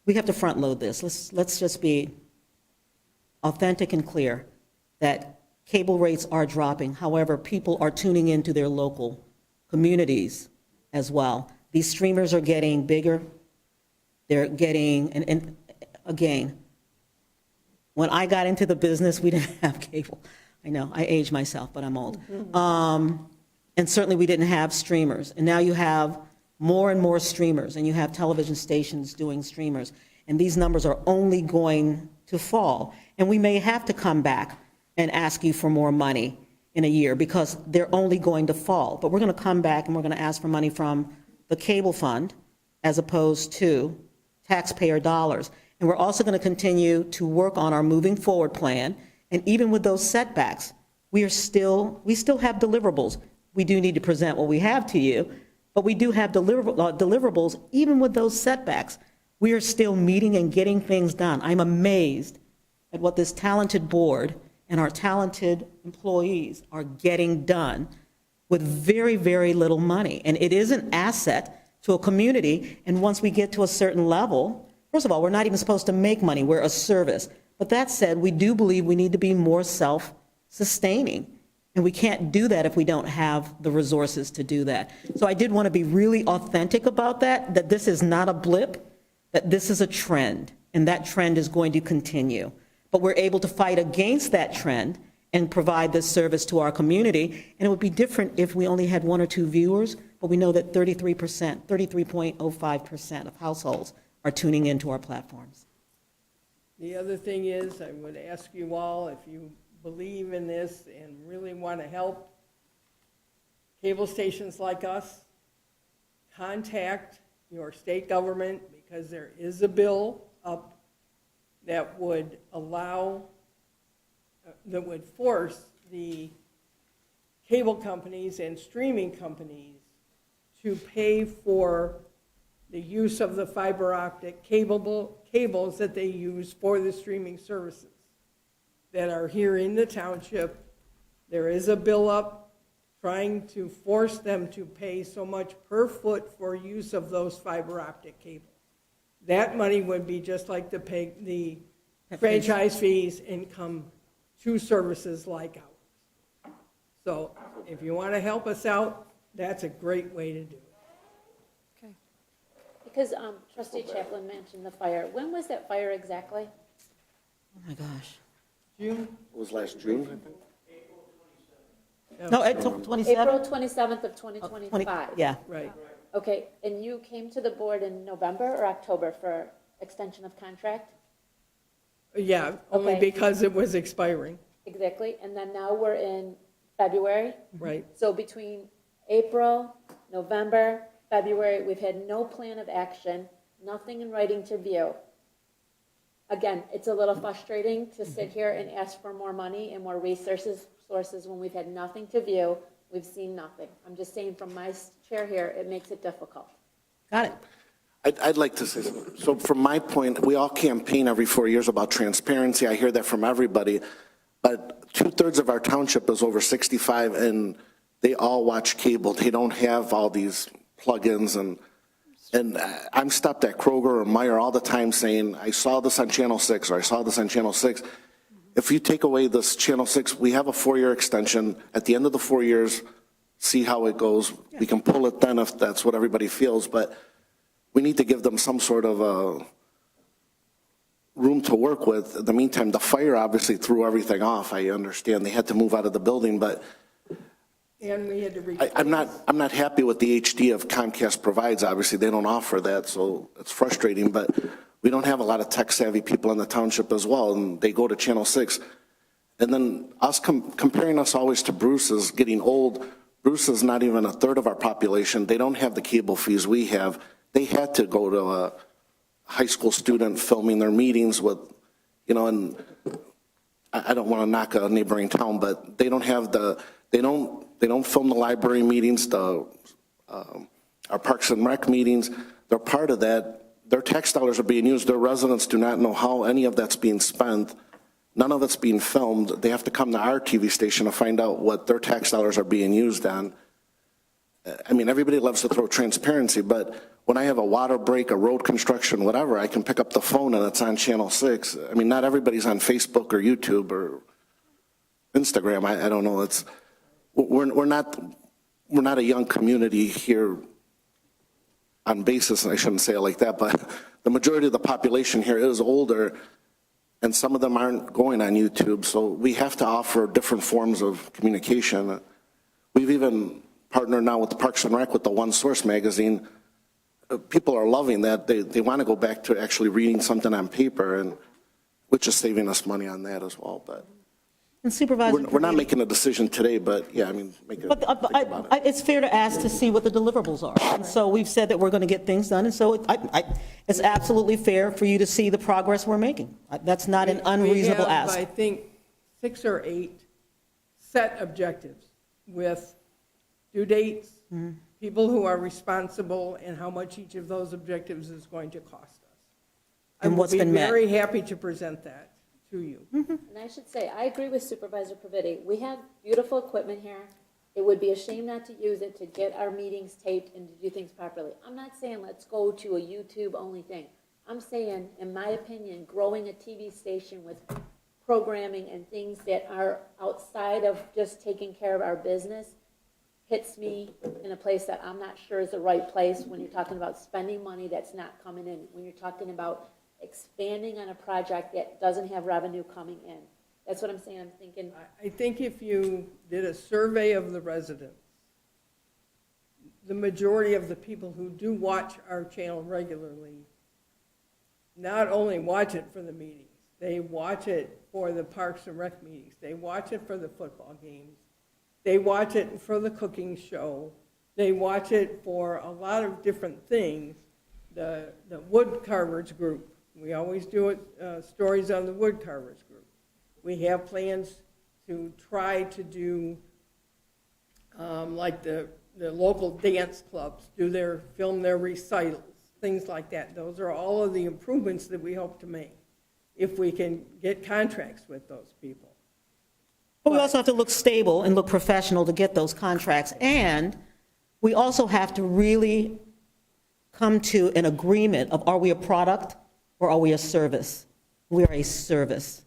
we have to front load this. Let's just be authentic and clear that cable rates are dropping. However, people are tuning into their local communities as well. These streamers are getting bigger. They're getting, and again, when I got into the business, we didn't have cable. I know, I age myself, but I'm old. And certainly we didn't have streamers. And now you have more and more streamers, and you have television stations doing streamers. And these numbers are only going to fall. And we may have to come back and ask you for more money in a year because they're only going to fall. But we're going to come back and we're going to ask for money from the cable fund as opposed to taxpayer dollars. And we're also going to continue to work on our moving forward plan. And even with those setbacks, we still have deliverables. We do need to present what we have to you, but we do have deliverables even with those setbacks. We are still meeting and getting things done. I'm amazed at what this talented board and our talented employees are getting done with very, very little money. And it is an asset to a community. And once we get to a certain level, first of all, we're not even supposed to make money. We're a service. But that said, we do believe we need to be more self-sustaining. And we can't do that if we don't have the resources to do that. So I did want to be really authentic about that this is not a blip, that this is a trend, and that trend is going to continue. But we're able to fight against that trend and provide this service to our community. And it would be different if we only had 1 or 2 viewers, but we know that 33.05% of households are tuning into our platforms. The other thing is, I would ask you all, if you believe in this and really want to help cable stations like us, contact your state government, because there is a bill up that would allow, that would force the cable companies and streaming companies to pay for the use of the fiber optic cables that they use for the streaming services that are here in the township. There is a bill up trying to force them to pay so much per foot for use of those fiber optic cables. That money would be just like the franchise fees and come to services like ours. So if you want to help us out, that's a great way to do it. Okay. Because Trustee Chaplin mentioned the fire. When was that fire exactly? Oh my gosh. June? It was last June, I think. No, it's 27? April 27th of 2025. Yeah. Right. Okay, and you came to the board in November or October for extension of contract? Yeah, only Okay. because it was expiring, Exactly, and then now we're in February. right? So between April, November, February, we've had no plan of action, nothing in writing to view. Again, it's a little frustrating to sit here and ask for more money and more resources when we've had nothing to view, we've seen nothing. I'm just saying from my chair here, it makes it difficult. Got it. I'd like to say something. So from my point, we all campaign every 4 years about transparency. I hear that from everybody. But 2/3 of our township is over 65, and they all watch cable. They don't have all these plugins. And I'm stopped at Kroger or Meijer all the time saying, I saw this on Channel 6, or I saw this on Channel 6. If you take away this Channel 6, we have a 4-year extension. At the end of the 4 years, see how it goes. We can pull it then if that's what everybody feels. But we need to give them some sort of room to work with. In the meantime, the fire obviously threw everything off. I understand they had to move out of the building, but And we had to replace. I'm not happy with the HD of Comcast provides. Obviously, they don't offer that, so it's frustrating. But we don't have a lot of tech-savvy people in the township as well, and they go to Channel 6. And then us comparing us always to Bruce is getting old. Bruce is not even 1/3 of our population. They don't have the cable fees we have. They had to go to a high school student filming their meetings with, and I don't want to knock a neighboring town, but they don't have the They don't film the library meetings, our Parks and Rec meetings. They're part of that. Their tax dollars are being used. Their residents do not know how any of that's being spent. None of it's being filmed. They have to come to our TV station to find out what their tax dollars are being used on. I mean, everybody loves to throw transparency, but when I have a water break, a road construction, whatever, I can pick up the phone and it's on Channel 6. I mean, not everybody's on Facebook or YouTube or Instagram. I don't know. We're not a young community here on basis, and I shouldn't say it like that, but the majority of the population here is older, and some of them aren't going on YouTube, so we have to offer different forms of communication. We've even partnered now with the Parks and Rec with the One Source magazine. People are loving that. They want to go back to actually reading something on paper, and which is saving us money on that as well. But And Supervisor, we're not making a decision today, but yeah, I mean, think about it. it's fair to ask to see what the deliverables are. And so we've said that we're going to get things done, and so it's absolutely fair for you to see the progress we're making. That's not an unreasonable We have, ask. I think, 6 or 8 set objectives with due dates, Mm-hmm. people who are responsible, and how much each of those objectives is going to cost us. And what's been I met. would be very happy to present that to you. And I should say, I agree with Supervisor Pavitti. We have beautiful equipment here. It would be a shame not to use it to get our meetings taped and to do things properly. I'm not saying let's go to a YouTube-only thing. I'm saying, in my opinion, growing a TV station with programming and things that are outside of just taking care of our business hits me in a place that I'm not sure is the right place when you're talking about spending money that's not coming in, when you're talking about expanding on a project that doesn't have revenue coming in. That's what I'm saying. I'm thinking, I think if you did a survey of the residents, the majority of the people who do watch our channel regularly not only watch it for the meetings, they watch it for the Parks and Rec meetings, they watch it for the football games, they watch it for the cooking show, they watch it for a lot of different things. The wood carvers group, we always do it, stories on the wood carvers group. We have plans to try to do, like the local dance clubs, film their recitals, things like that. Those are all of the improvements that we hope to make if we can get contracts with those people. But we also have to look stable and look professional to get those contracts. And we also have to really come to an agreement of, are we a product or are we a service? We are a service.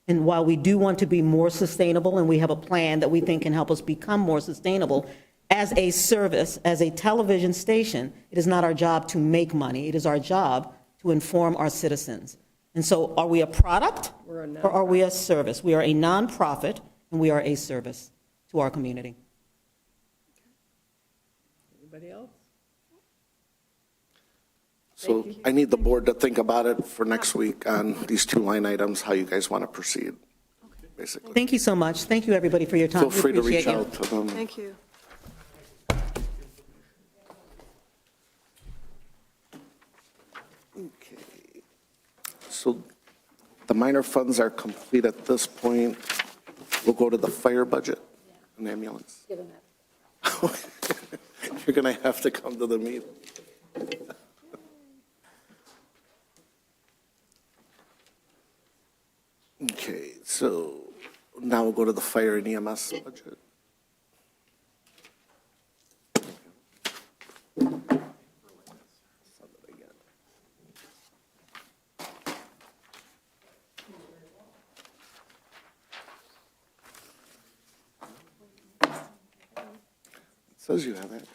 And while we do want to be more sustainable, and we have a plan that we think can help us become more sustainable, as a service, as a television station, it is not our job to make money. It is our job to inform our citizens. And so are we a product or are we a service? We are a nonprofit and we are a service to our community. Anybody else? So I need the board to think about it for next week on these 2 line items, how you guys want to proceed, basically. Thank you so much. Thank you, everybody, for your time. Feel We free to appreciate reach you. out to them. Thank you. Okay. So the minor funds are complete at this point. We'll go to the fire budget and ambulance. give them that. You're going to have to come to the meeting. Okay, so now we'll go to the fire and EMS budget. It says you have access.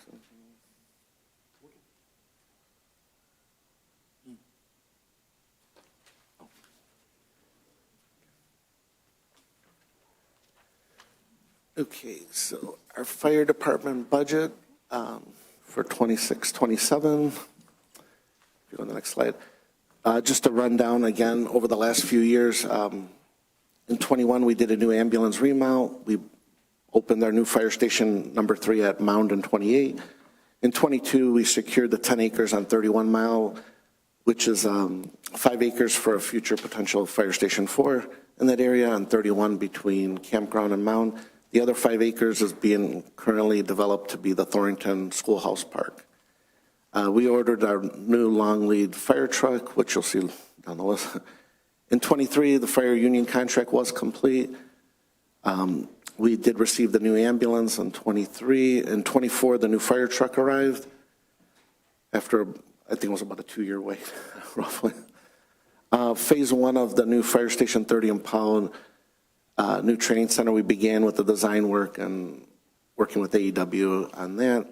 Okay, so our fire department budget for 26, 27. If you go to the next slide. Just to run down again, over the last few years, in 21, we did a new ambulance remount. We opened our new fire station number 3 at Mound and 28. In 22, we secured the 10 acres on 31 Mile, which is 5 acres for a future potential fire station 4 in that area, on 31 between Campground and Mound. The other 5 acres is being currently developed to be the Thornton Schoolhouse Park. We ordered our new long lead fire truck, which you'll see down the list. In '23, the fire union contract was complete. We did receive the new ambulance in '23. In '24, the new fire truck arrived after, I think it was about a 2-year wait, roughly. Phase 1 of the new fire station 30 in Powell, new training center, we began with the design work and working with AEW on that.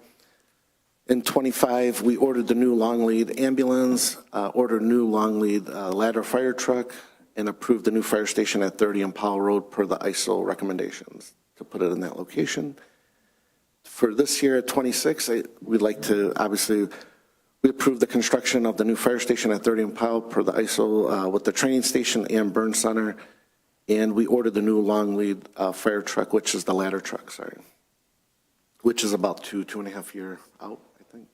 In '25, we ordered the new long lead ambulance, ordered new long lead ladder fire truck, and approved the new fire station at 30 on Powell Road per the ISO recommendations to put it in that location. For this year at '26, we'd like to, obviously, we approved the construction of the new fire station at 30 on Powell per the ISO with the training station and burn center, and we ordered the new long lead fire truck, which is the ladder truck, which is about 2.5 years out, I think.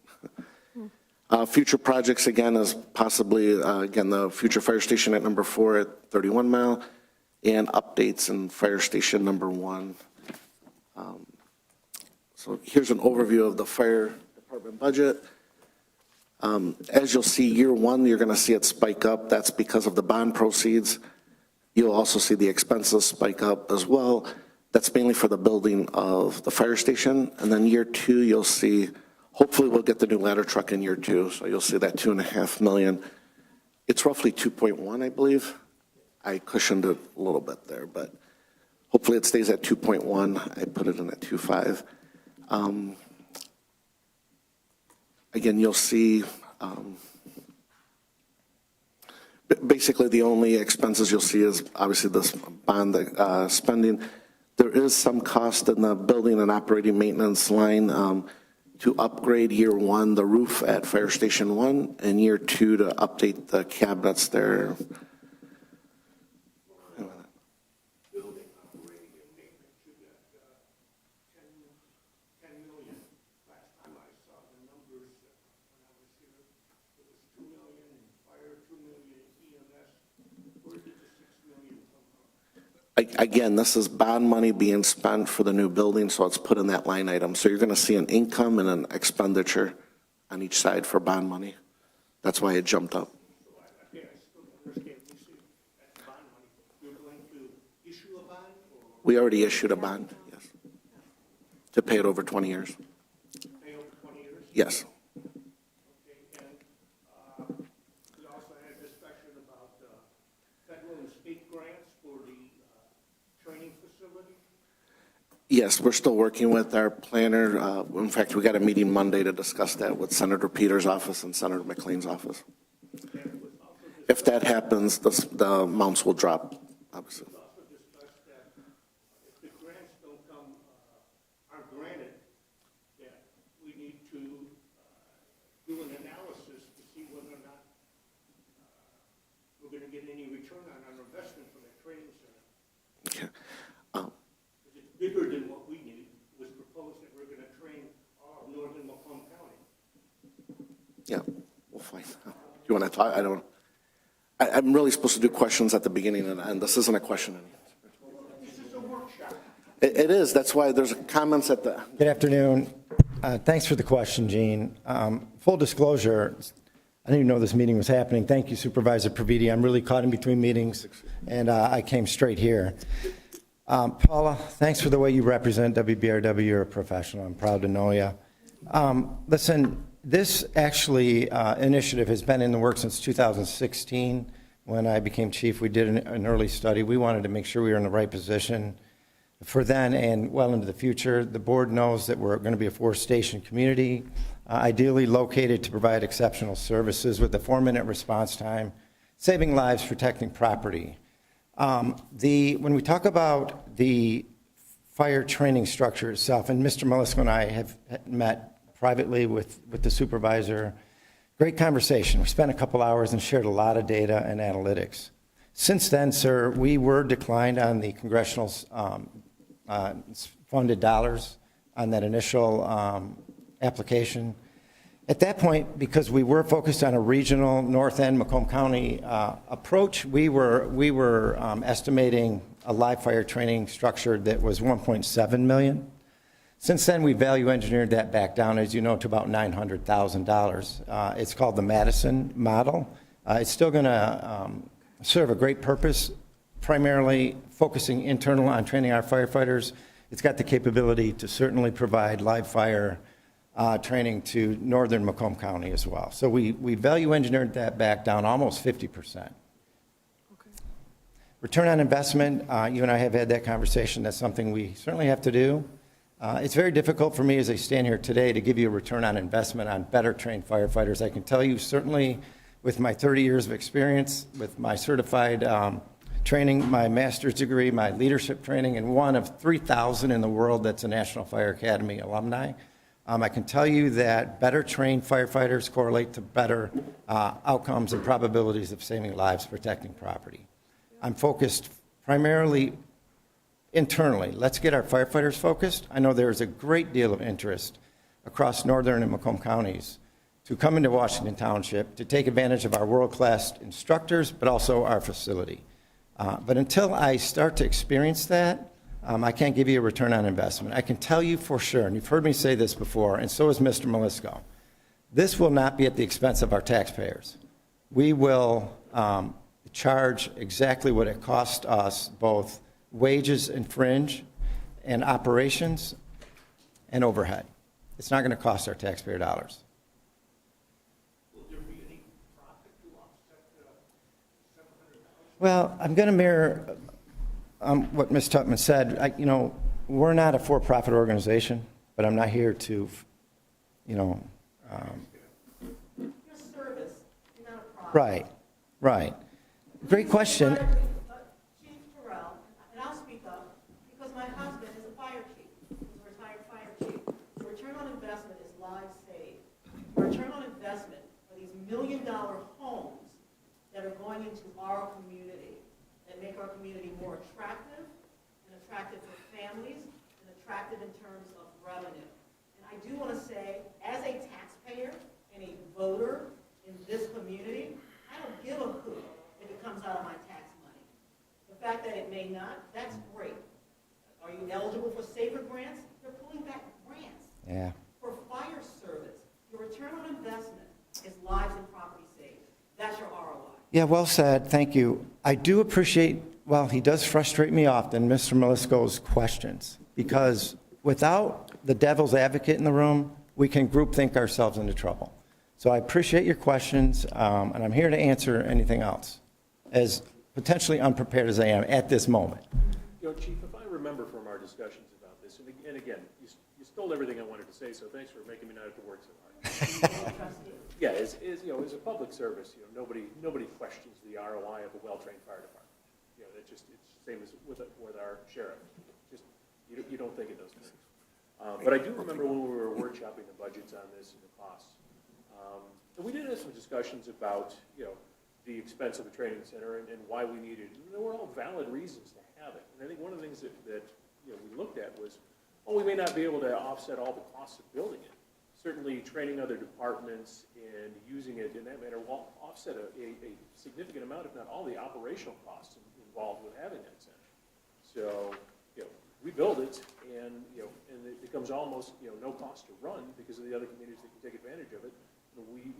Future projects, again, is possibly, again, the future fire station at number 4 at 31 Mile, and updates in fire station number 1. So here's an overview of the fire department budget. As you'll see, year 1, you're going to see it spike up. That's because of the bond proceeds. You'll also see the expenses spike up as well. That's mainly for the building of the fire station. And then year 2, you'll see, hopefully we'll get the new ladder truck in year 2. So you'll see that $2.5 million. It's roughly 2.1, I believe. I cushioned it a little bit there, but hopefully it stays at 2.1. I put it in at 2.5. Again, you'll see, basically the only expenses you'll see is obviously this bond spending. There is some cost in the building and operating maintenance line to upgrade year 1, the roof at Fire Station 1, and year 2 to update the cabinets there. Building, operating, and maintenance, you got $10 million. Last time I saw the numbers when I was here, it was $2 million in fire, $2 million in EMS. Where did the $6 million come from? Again, this is bond money being spent for the new building, so it's put in that line item. So you're going to see an income and an expenditure on each side for bond money. That's why it jumped up. So I still don't understand. You see, that's bond money. You're going to issue a bond or We already issued a bond, yes, to pay it over 20 years. pay over 20 years? Yes. Okay, and we also had a discussion about federal and state grants for the training facility. Yes, we're still working with our planner. In fact, we got a meeting Monday to discuss that with Senator Peters' office and Senator McLean's office. If that happens, the amounts will drop, obviously. We also discussed that if the grants don't come, are granted, that we need to do an analysis to see whether or not we're going to get any return on our investment for that training center. Okay. Because it's bigger than what we need. It was proposed that we're going to train all of northern Macomb County. Yeah, we'll find out. You want to talk? I'm really supposed to do questions at the beginning and end. This isn't a question. This is a workshop. It is. That's why there's comments at the. Good afternoon. Thanks for the question, Gene. Full disclosure, I didn't even know this meeting was happening. Thank you, Supervisor Praviti. I'm really caught in between meetings, and I came straight here. Paula, thanks for the way you represent WBRW. You're a professional. I'm proud to know you. Listen, this actually initiative has been in the works since 2016. When I became chief, we did an early study. We wanted to make sure we were in the right position for then and well into the future. The board knows that we're going to be a 4-station community, ideally located to provide exceptional services with a 4-minute response time, saving lives, protecting property. When we talk about the fire training structure itself, and Mr. Melisko and I have met privately with the supervisor, great conversation. We spent a couple hours and shared a lot of data and analytics. Since then, sir, we were declined on the congressional funded dollars on that initial application. At that point, because we were focused on a regional North End Macomb County approach, we were estimating a live fire training structure that was $1.7 million. Since then, we value engineered that back down, as you know, to about $900,000. It's called the Madison model. It's still going to serve a great purpose, primarily focusing internal on training our firefighters. It's got the capability to certainly provide live fire training to northern Macomb County as well. So we value engineered that back down almost 50%. Return on investment, you and I have had that conversation. That's something we certainly have to do. It's very difficult for me as I stand here today to give you a return on investment on better trained firefighters. I can tell you certainly with my 30 years of experience, with my certified training, my master's degree, my leadership training, and one of 3,000 in the world that's a National Fire Academy alumni, I can tell you that better trained firefighters correlate to better outcomes and probabilities of saving lives, protecting property. I'm focused primarily internally. Let's get our firefighters focused. I know there's a great deal of interest across northern and Macomb counties to come into Washington Township to take advantage of our world-class instructors, but also our facility. But until I start to experience that, I can't give you a return on investment. I can tell you for sure, and you've heard me say this before, and so has Mr. Malisko, this will not be at the expense of our taxpayers. We will charge exactly what it costs us, both wages and fringe and operations and overhead. It's not going to cost our taxpayer dollars. Will there be any profit to offset the $700,000? Well, I'm going to mirror what Ms. Tutman said. We're not a for-profit organization, but I'm not here to, Your service, you're not a profit. Right. Great question. Chief Terrell, and I'll speak up, because my husband is a fire chief, he's a retired fire chief. The return on investment is lives saved. The return on investment are these million-dollar homes that are going into our community, that make our community more attractive, and attractive for families, and attractive in terms of revenue. And I do want to say, as a taxpayer and a voter in this community, I don't give a hoot if it comes out of my tax money. The fact that it may not, that's great. Are you eligible for safer grants? They're pulling back grants. Yeah. For fire service, your return on investment is lives and property saved. That's your ROI. Yeah, well said. Thank you. I do appreciate, he does frustrate me often, Mr. Malisko's questions, because without the devil's advocate in the room, we can groupthink ourselves into trouble. So I appreciate your questions, and I'm here to answer anything else, as potentially unprepared as I am at this moment. Chief, if I remember from our discussions about this, and again, you stole everything I wanted to say, so thanks for making me not have to work so hard. Yeah, as a public service, nobody questions the ROI of a well-trained fire department. It's the same as with our sheriff. Just you don't think of those things. But I do remember when we were workshopping the budgets on this and the costs. And we did have some discussions about, the expense of a training center and why we needed it. And there were all valid reasons to have it. And I think one of the things that we looked at was, we may not be able to offset all the costs of building it. Certainly training other departments and using it in that manner will offset a significant amount, if not all, the operational costs involved with having that center. So, we build it, and it becomes almost no cost to run because of the other communities that can take advantage of it. And we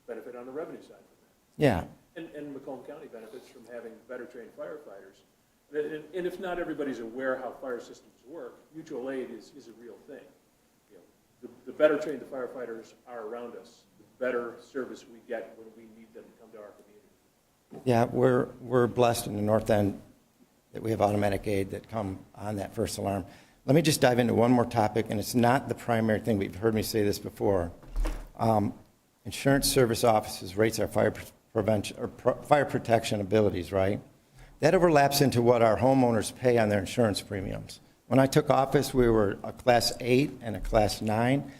benefit on the revenue side from that. Yeah. And Macomb County benefits from having better trained firefighters. And if not everybody's aware how fire systems work, mutual aid is a real thing. The better trained the firefighters are around us, the better service we get when we need them to come to our community. Yeah, we're blessed in the North End that we have automatic aid that come on that first alarm. Let me just dive into one more topic, and it's not the primary thing, but you've heard me say this before. Insurance service offices rates our fire prevention or fire protection abilities, right? That overlaps into what our homeowners pay on their insurance premiums. When I took office, we were a Class 8 and a Class 9.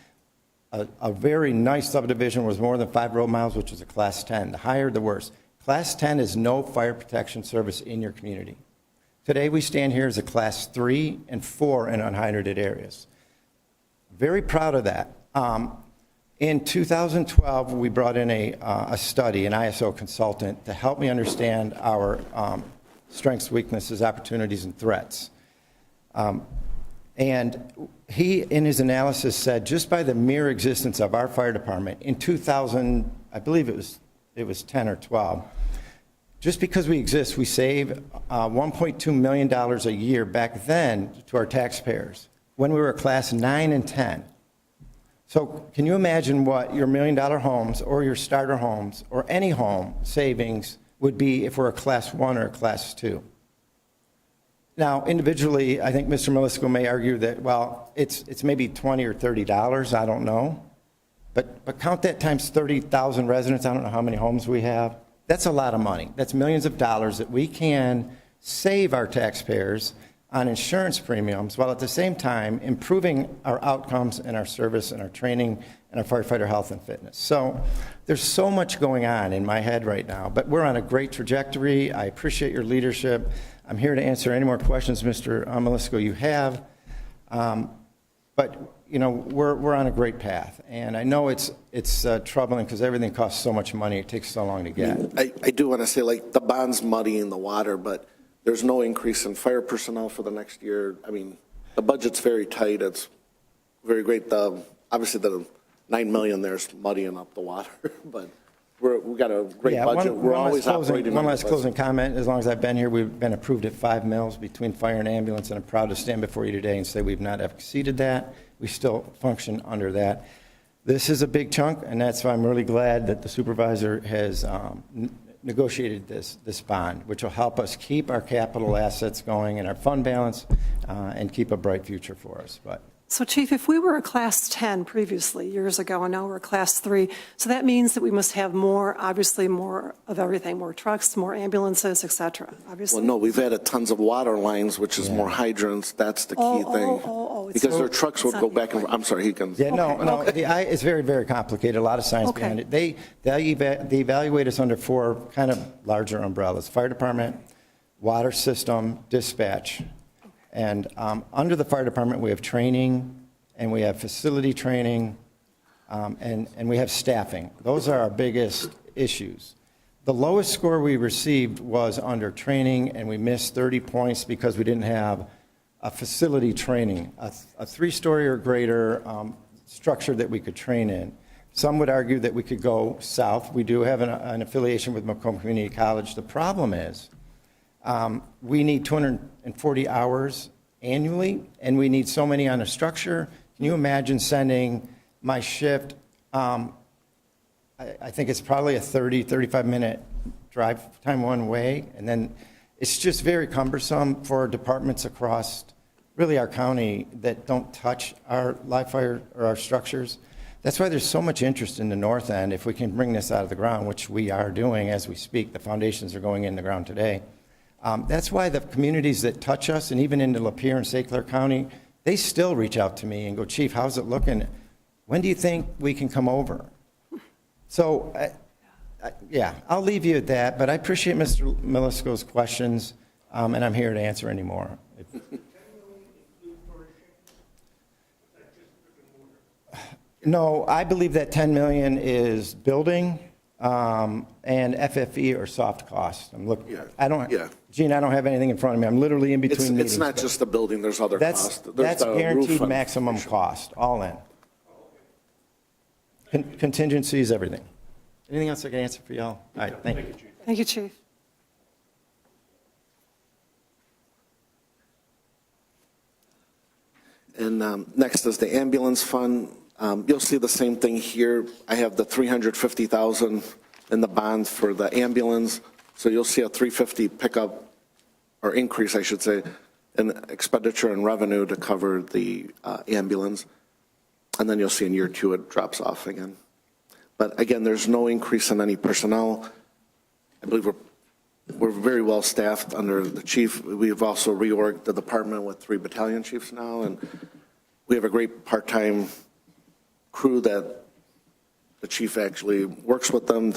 A very nice subdivision was more than 5 road miles, which was a Class 10. The higher, the worse. Class 10 is no fire protection service in your community. Today, we stand here as a Class 3 and 4 in unhydrated areas. Very proud of that. In 2012, we brought in a study, an ISO consultant, to help me understand our strengths, weaknesses, opportunities, and threats. And he, in his analysis, said just by the mere existence of our fire department in 2000, I believe it was 10 or 12, just because we exist, we save $1.2 million a year back then to our taxpayers when we were a class 9 and 10. So can you imagine what your $1 million homes or your starter homes or any home savings would be if we're a class 1 or a class 2? Now, individually, I think Mr. Melisko may argue that, well, it's maybe $20 or $30, I don't know. But count that times 30,000 residents, I don't know how many homes we have. That's a lot of money. That's millions of dollars that we can save our taxpayers on insurance premiums, while at the same time improving our outcomes and our service and our training and our firefighter health and fitness. So there's so much going on in my head right now, but we're on a great trajectory. I appreciate your leadership. I'm here to answer any more questions, Mr. Melisko, you have. But, you know, we're on a great path. And I know it's troubling because everything costs so much money. It takes so long to get. I do want to say, like, the bond's muddying the water, but there's no increase in fire personnel for the next year. I mean, the budget's very tight. It's very great. Obviously, the $9 million there's muddying up the water, but we got a great budget. We're always operating. One last closing comment. As long as I've been here, we've been approved at 5 mills between fire and ambulance, and I'm proud to stand before you today and say we've not exceeded that. We still function under that. This is a big chunk, and that's why I'm really glad that the supervisor has negotiated this bond, which will help us keep our capital assets going and our fund balance and keep a bright future for us. But So Chief, if we were a class 10 previously, years ago, and now we're a class 3, so that means that we must have more, obviously more of everything, more trucks, more ambulances, et cetera, obviously. Well, no, we've added tons of water lines, which is more hydrants. That's the key thing. Because their trucks will go back and, I'm sorry, he can. yeah, no, it's very, very complicated, a lot of science behind it. They evaluate us under 4 kind of larger umbrellas: fire department, water system, dispatch. And under the fire department, we have training, and we have facility training, and we have staffing. Those are our biggest issues. The lowest score we received was under training, and we missed 30 points because we didn't have a facility training, a 3-story or greater structure that we could train in. Some would argue that we could go south. We do have an affiliation with Macomb Community College. The problem is, we need 240 hours annually, and we need so many on a structure. Can you imagine sending my shift? I think it's probably a 35-minute drive time one way, and then it's just very cumbersome for departments across really our county that don't touch our live fire or our structures. That's why there's so much interest in the north end. If we can bring this out of the ground, which we are doing as we speak, the foundations are going in the ground today. That's why the communities that touch us, and even into Lapeer and St. Clair County, they still reach out to me and go, Chief, how's it looking? When do you think we can come over? So, yeah, I'll leave you at that, but I appreciate Mr. Melisko's questions, and I'm here to answer any more. No, I believe that 10 million is building and FFE or soft cost. I'm looking. Yeah. Gene, I don't have anything in front of me. I'm literally in between meetings. It's not just the building. There's other costs. That's guaranteed maximum cost, all in. Contingencies, everything. Anything else I can answer for y'all? All right, thank you. Thank you, Chief. And next is the ambulance fund. You'll see the same thing here. I have the $350,000 in the bond for the ambulance. So you'll see a $350 pickup, or increase, I should say, in expenditure and revenue to cover the ambulance. And then you'll see in year 2 it drops off again. But again, there's no increase in any personnel. I believe we're very well staffed under the chief. We've also reorged the department with 3 battalion chiefs now, and we have a great part-time crew that the chief actually works with them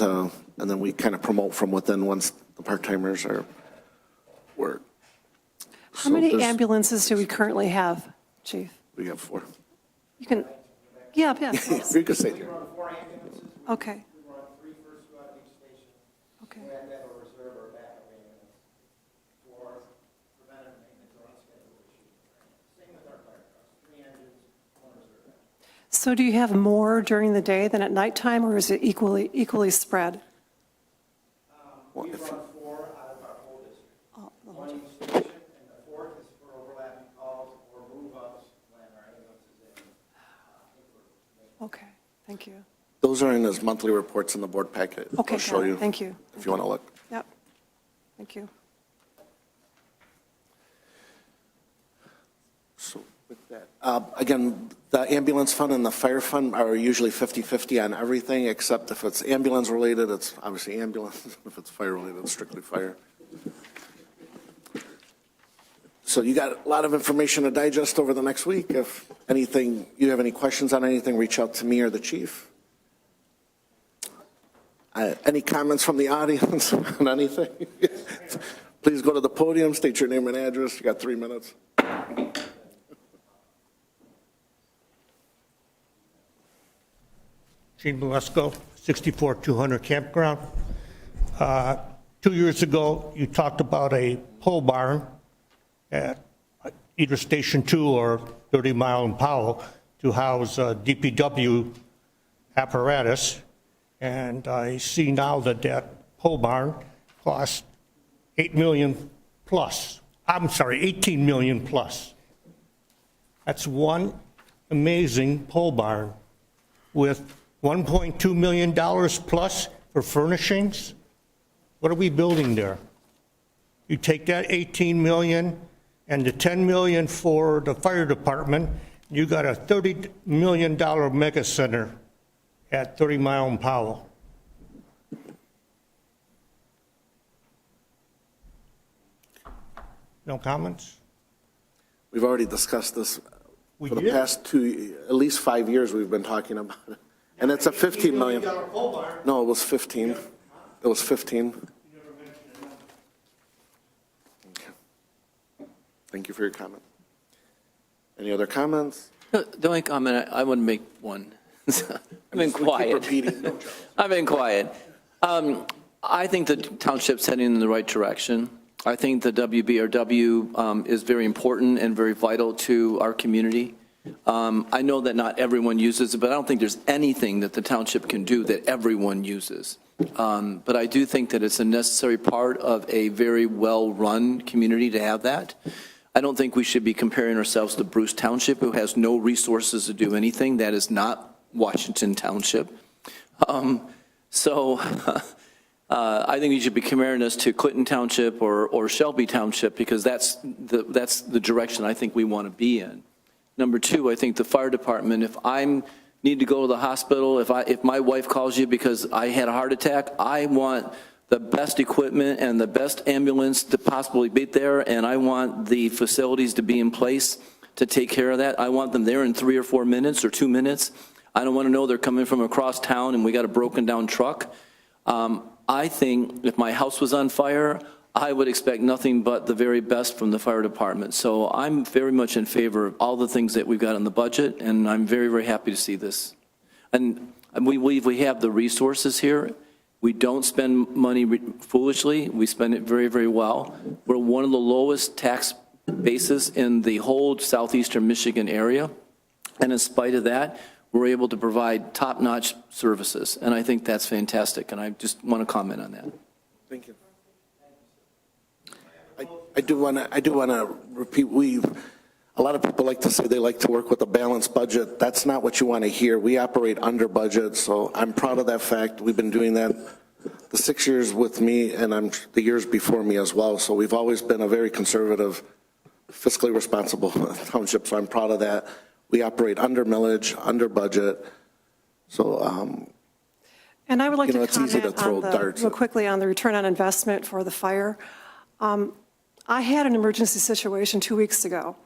and then we kind of promote from within once the part-timers are work. How many ambulances do we currently have, Chief? We have 4. You can, yeah. You could say here. Okay. We run 3 first squad at each station. Okay. We have to have a reserve or backup ambulance So do you have more during the day than at nighttime, or is it equally spread? Well, if- four out of our whole district. Oh, the whole- One each station, and the fourth is for overlapping calls or move-ups when our ambulance is in. Okay, thank you. Those are in his monthly reports in the board packet. Okay, I'll show got it. you. Thank you. If you want to look. Yep, thank you. So with that, again, the ambulance fund and the fire fund are usually 50-50 on everything, except if it's ambulance related, it's obviously ambulance. If it's fire related, it's strictly fire. So you got a lot of information to digest over the next week. If anything, you have any questions on anything, reach out to me or the chief. Any comments from the audience on anything? Please go to the podium, state your name and address. You got 3 minutes. Gene Malesko, 64-200 Campground. 2 years ago, you talked about a pole barn at either Station 2 or 30 Mile and Powell to house DPW apparatus. And I see now that that pole barn cost $8 million plus. I'm sorry, $18 million plus. That's one amazing pole barn with $1.2 million plus for furnishings. What are we building there? You take that 18 million and the 10 million for the fire department, you got a $30 million mega center at 30 Mile and Powell. No comments? We've already discussed this We for the did? past at least 5 years we've been talking about it. And it's a 15 million. pole barn. No, it was 15. It was 15. Okay. Thank you for your comment. Any other comments? The only comment, I want to make one. I've been We keep quiet. repeating. No, Joe. I've been quiet. I think the township's heading in the right direction. I think the WBRW is very important and very vital to our community. I know that not everyone uses it, but I don't think there's anything that the township can do that everyone uses. But I do think that it's a necessary part of a very well-run community to have that. I don't think we should be comparing ourselves to Bruce Township, who has no resources to do anything. That is not Washington Township. I think you should be comparing us to Clinton Township or Shelby Township, because that's the direction I think we want to be in. Number two, I think the fire department, if I need to go to the hospital, if my wife calls you because I had a heart attack, I want the best equipment and the best ambulance to possibly be there, and I want the facilities to be in place to take care of that. I want them there in 3 or 4 minutes or 2 minutes. I don't want to know they're coming from across town and we got a broken down truck. I think if my house was on fire, I would expect nothing but the very best from the fire department. So I'm very much in favor of all the things that we've got in the budget, and I'm very, very happy to see this. And we believe we have the resources here. We don't spend money foolishly. We spend it very, very well. We're one of the lowest tax bases in the whole southeastern Michigan area. And in spite of that, we're able to provide top-notch services. And I think that's fantastic. And I just want to comment on that. Thank you. I do want to repeat, a lot of people like to say they like to work with a balanced budget. That's not what you want to hear. We operate under budget, so I'm proud of that fact. We've been doing that the 6 years with me, and the years before me as well. So we've always been a very conservative, fiscally responsible township, so I'm proud of that. We operate under millage, under budget. So, And I would like to it's easy to comment throw on darts real at- quickly on the return on investment for the fire. I had an emergency situation 2 weeks ago,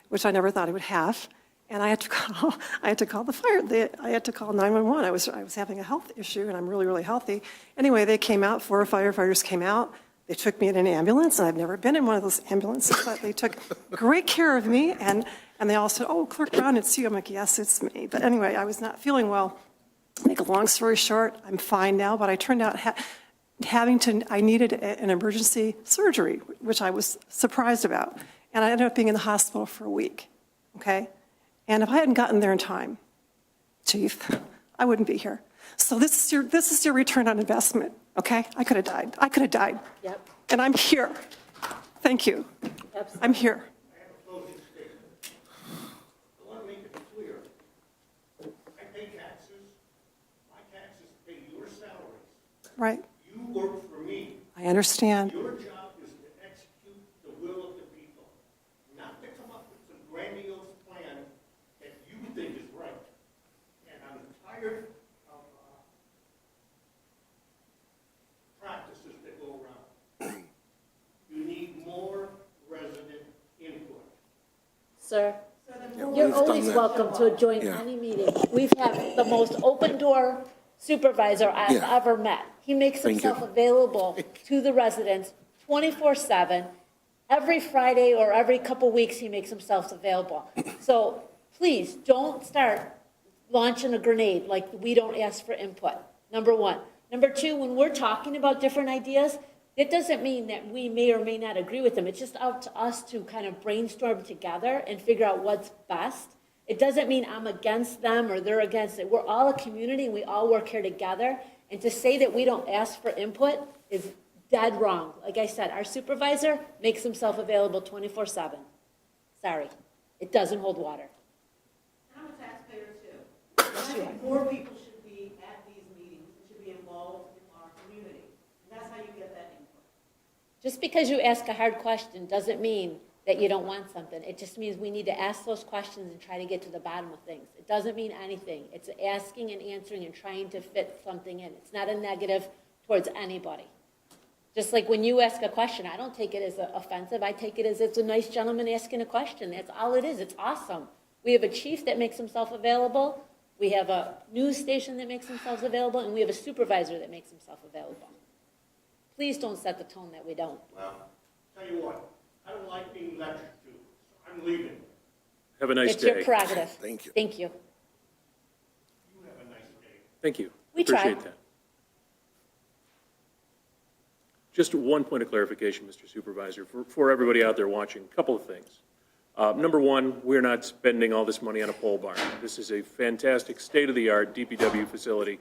which I never thought I would have, and I had to call the fire. I had to call 911. I was having a health issue, and I'm really, really healthy. Anyway, they came out. 4 firefighters came out. They took me in an ambulance, and I've never been in one of those ambulances, but they took great care of me, and they all said, "Oh, Clerk Brown, it's you." I'm like, "Yes, it's me." But anyway, I was not feeling well. Make a long story short, I'm fine now, but I turned out I needed an emergency surgery, which I was surprised about. And I ended up being in the hospital for a week, okay? And if I hadn't gotten there in time, chief, I wouldn't be here. So this is your return on investment, okay? I could have died. I could have died. Yep. And I'm here. Thank you. Absolutely. I'm here. I have a closing statement. I want to make it clear. I pay taxes. My taxes pay your salaries. Right. You work for me. I understand. Your job is to execute the will of the people, not to come up with some grandiose plan that you think is right. And I'm tired of practices that go around. You need more resident input. Sir, Yeah, you're we've done always that. welcome to join Yeah. any meeting. We've had the most open door supervisor I've Yeah. ever met. He makes Thank himself you. available to the residents 24/7. Every Friday or every couple weeks, he makes himself available. So please, don't start launching a grenade like we don't ask for input, number one. Number two, when we're talking about different ideas, it doesn't mean that we may or may not agree with them. It's just up to us to kind of brainstorm together and figure out what's best. It doesn't mean I'm against them or they're against it. We're all a community and we all work here together. And to say that we don't ask for input is dead wrong. Like I said, our supervisor makes himself available 24/7. Sorry, it doesn't hold water. I'm a taxpayer too. I think more people should be at these meetings and should be involved in our community. And that's how you get that input. Just because you ask a hard question doesn't mean that you don't want something. It just means we need to ask those questions and try to get to the bottom of things. It doesn't mean anything. It's asking and answering and trying to fit something in. It's not a negative towards anybody. Just like when you ask a question, I don't take it as offensive. I take it as it's a nice gentleman asking a question. That's all it is. It's awesome. We have a chief that makes himself available. We have a news station that makes themselves available. And we have a supervisor that makes himself available. Please don't set the tone that we don't. Well, tell you what, I don't like being lectured to, so I'm leaving. Have a nice It's your day. prerogative. Thank you. Thank you. You have a nice day. Thank you. We tried. Appreciate that. Just one point of clarification, Mr. Supervisor, for everybody out there watching, a couple of things. Number one, we're not spending all this money on a pole barn. This is a fantastic state-of-the-art DPW facility.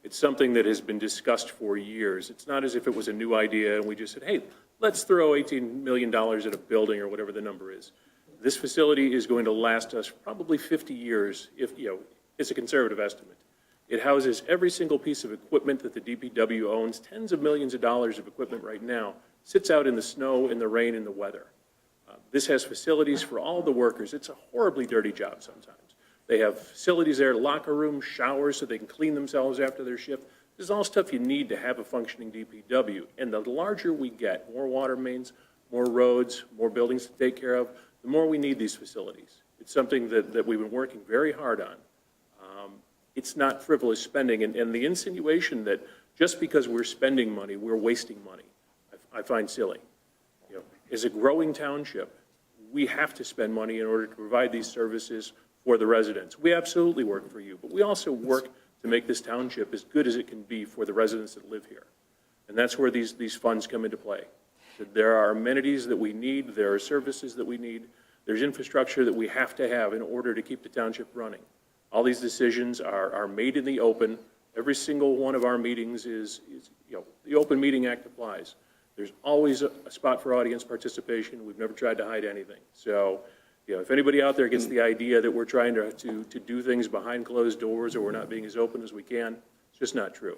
It's something that has been discussed for years. It's not as if it was a new idea and we just said, hey, let's throw $18 million at a building or whatever the number is. This facility is going to last us probably 50 years, if, it's a conservative estimate. It houses every single piece of equipment that the DPW owns, tens of millions of dollars of equipment right now, sits out in the snow, in the rain, in the weather. This has facilities for all the workers. It's a horribly dirty job sometimes. They have facilities there, locker rooms, showers, so they can clean themselves after their shift. This is all stuff you need to have a functioning DPW. And the larger we get, more water mains, more roads, more buildings to take care of, the more we need these facilities. It's something that we've been working very hard on. It's not frivolous spending, and the insinuation that just because we're spending money, we're wasting money, I find silly. As a growing township, we have to spend money in order to provide these services for the residents. We absolutely work for you, but we also work to make this township as good as it can be for the residents that live here. And that's where these funds come into play. There are amenities that we need, there are services that we need, there's infrastructure that we have to have in order to keep the township running. All these decisions are made in the open. Every single one of our meetings is the Open Meeting Act applies. There's always a spot for audience participation. We've never tried to hide anything. So, if anybody out there gets the idea that we're trying to do things behind closed doors or we're not being as open as we can, it's just not true.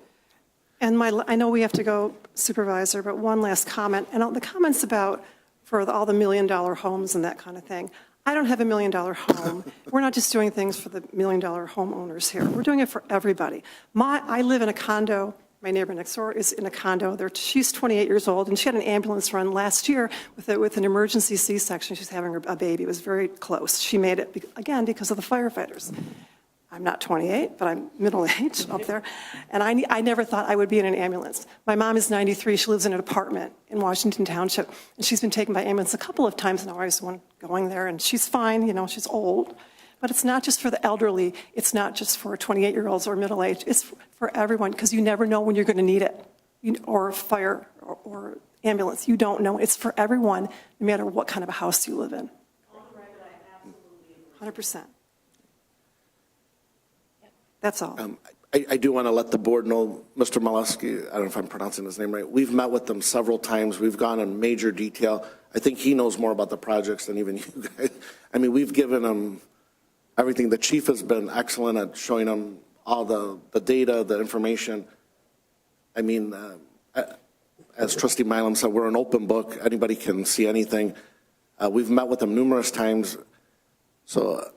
And I know we have to go, Supervisor, but one last comment. And the comments about for all the $1 million homes and that kind of thing. I don't have a $1 million home. We're not just doing things for the $1 million homeowners here. We're doing it for everybody. I live in a condo. My neighbor next door is in a condo. She's 28 years old, and she had an ambulance run last year with an emergency C-section. She's having a baby. It was very close. She made it, again, because of the firefighters. I'm not 28, but I'm middle-aged up there. And I never thought I would be in an ambulance. My mom is 93. She lives in an apartment in Washington Township, and she's been taken by ambulance a couple of times now. I was going there, and she's fine. She's old. But it's not just for the elderly. It's not just for 28-year-olds or middle-aged. It's for everyone, because you never know when you're going to need it, or fire or ambulance. You don't know. It's for everyone, no matter what kind of a house you live in. On the record, I absolutely agree. 100%. That's all. I do want to let the board know, Mr. Molesky, I don't know if I'm pronouncing his name right, we've met with them several times. We've gone in major detail. I think he knows more about the projects than even you guys. I mean, we've given him everything. The chief has been excellent at showing him all the data, the information. I mean, as Trustee Milam said, we're an open book. Anybody can see anything. We've met with them numerous times. So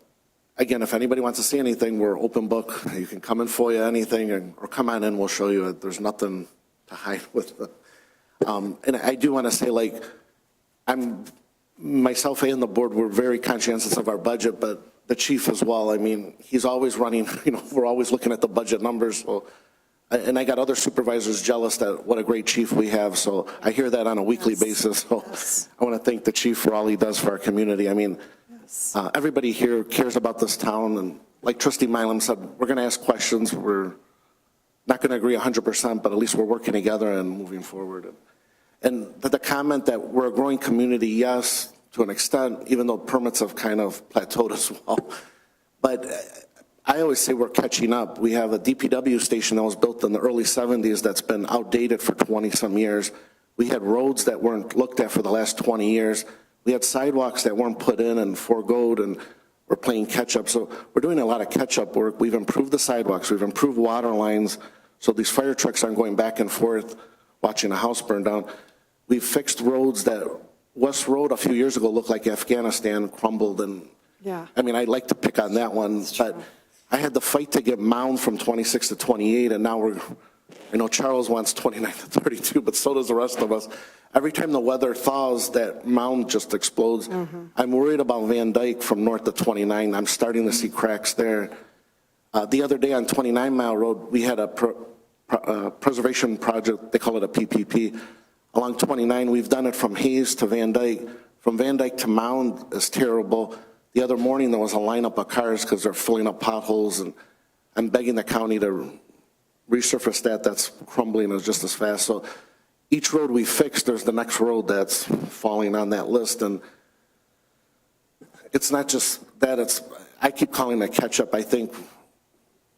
again, if anybody wants to see anything, we're open book. You can come and FOIA anything or come on in, we'll show you. There's nothing to hide with. And I do want to say, like, myself and the board, we're very conscientious of our budget, but the chief as well. I mean, he's always running, we're always looking at the budget numbers. So, and I got other supervisors jealous that what a great chief we have. So I hear that on a weekly basis. So I want to thank the chief for all he does for our community. I mean, everybody here cares about this town. And like Trustee Milam said, we're going to ask questions. We're not going to agree 100%, but at least we're working together and moving forward. And the comment that we're a growing community, yes, to an extent, even though permits have kind of plateaued as well. But I always say we're catching up. We have a DPW station that was built in the early 70s that's been outdated for 20-some years. We had roads that weren't looked at for the last 20 years. We had sidewalks that weren't put in and foregoed, and we're playing catch-up. So we're doing a lot of catch-up work. We've improved the sidewalks. We've improved water lines, so these fire trucks aren't going back and forth watching a house burn down. We've fixed roads that West Road a few years ago looked like Afghanistan, crumbled, and Yeah. I mean, I'd like to pick on that one, but I had the fight to get Mound from 26 to 28, and now I know Charles wants 29 to 32, but so does the rest of us. Every time the weather thaws, that Mound just explodes. I'm worried about Van Dyke from north to 29. I'm starting to see cracks there. The other day on 29 Mile Road, we had a preservation project, they call it a PPP. Along 29, we've done it from Hayes to Van Dyke. From Van Dyke to Mound is terrible. The other morning, there was a lineup of cars because they're filling up potholes, and I'm begging the county to resurface that. That's crumbling just as fast. So each road we fix, there's the next road that's falling on that list. And it's not just that, I keep calling it catch-up. I think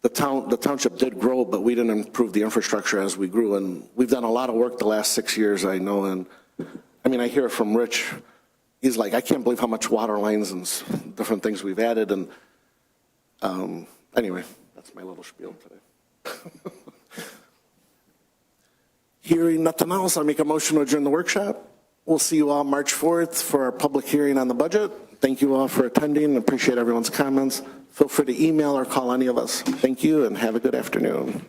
the township did grow, but we didn't improve the infrastructure as we grew. And we've done a lot of work the last 6 years, I know. And I mean, I hear it from Rich. He's like, I can't believe how much water lines and different things we've added. And anyway, that's my little spiel today. Hearing nothing else, I make a motion to adjourn the workshop. We'll see you all March 4th for our public hearing on the budget. Thank you all for attending. Appreciate everyone's comments. Feel free to email or call any of us. Thank you and have a good afternoon.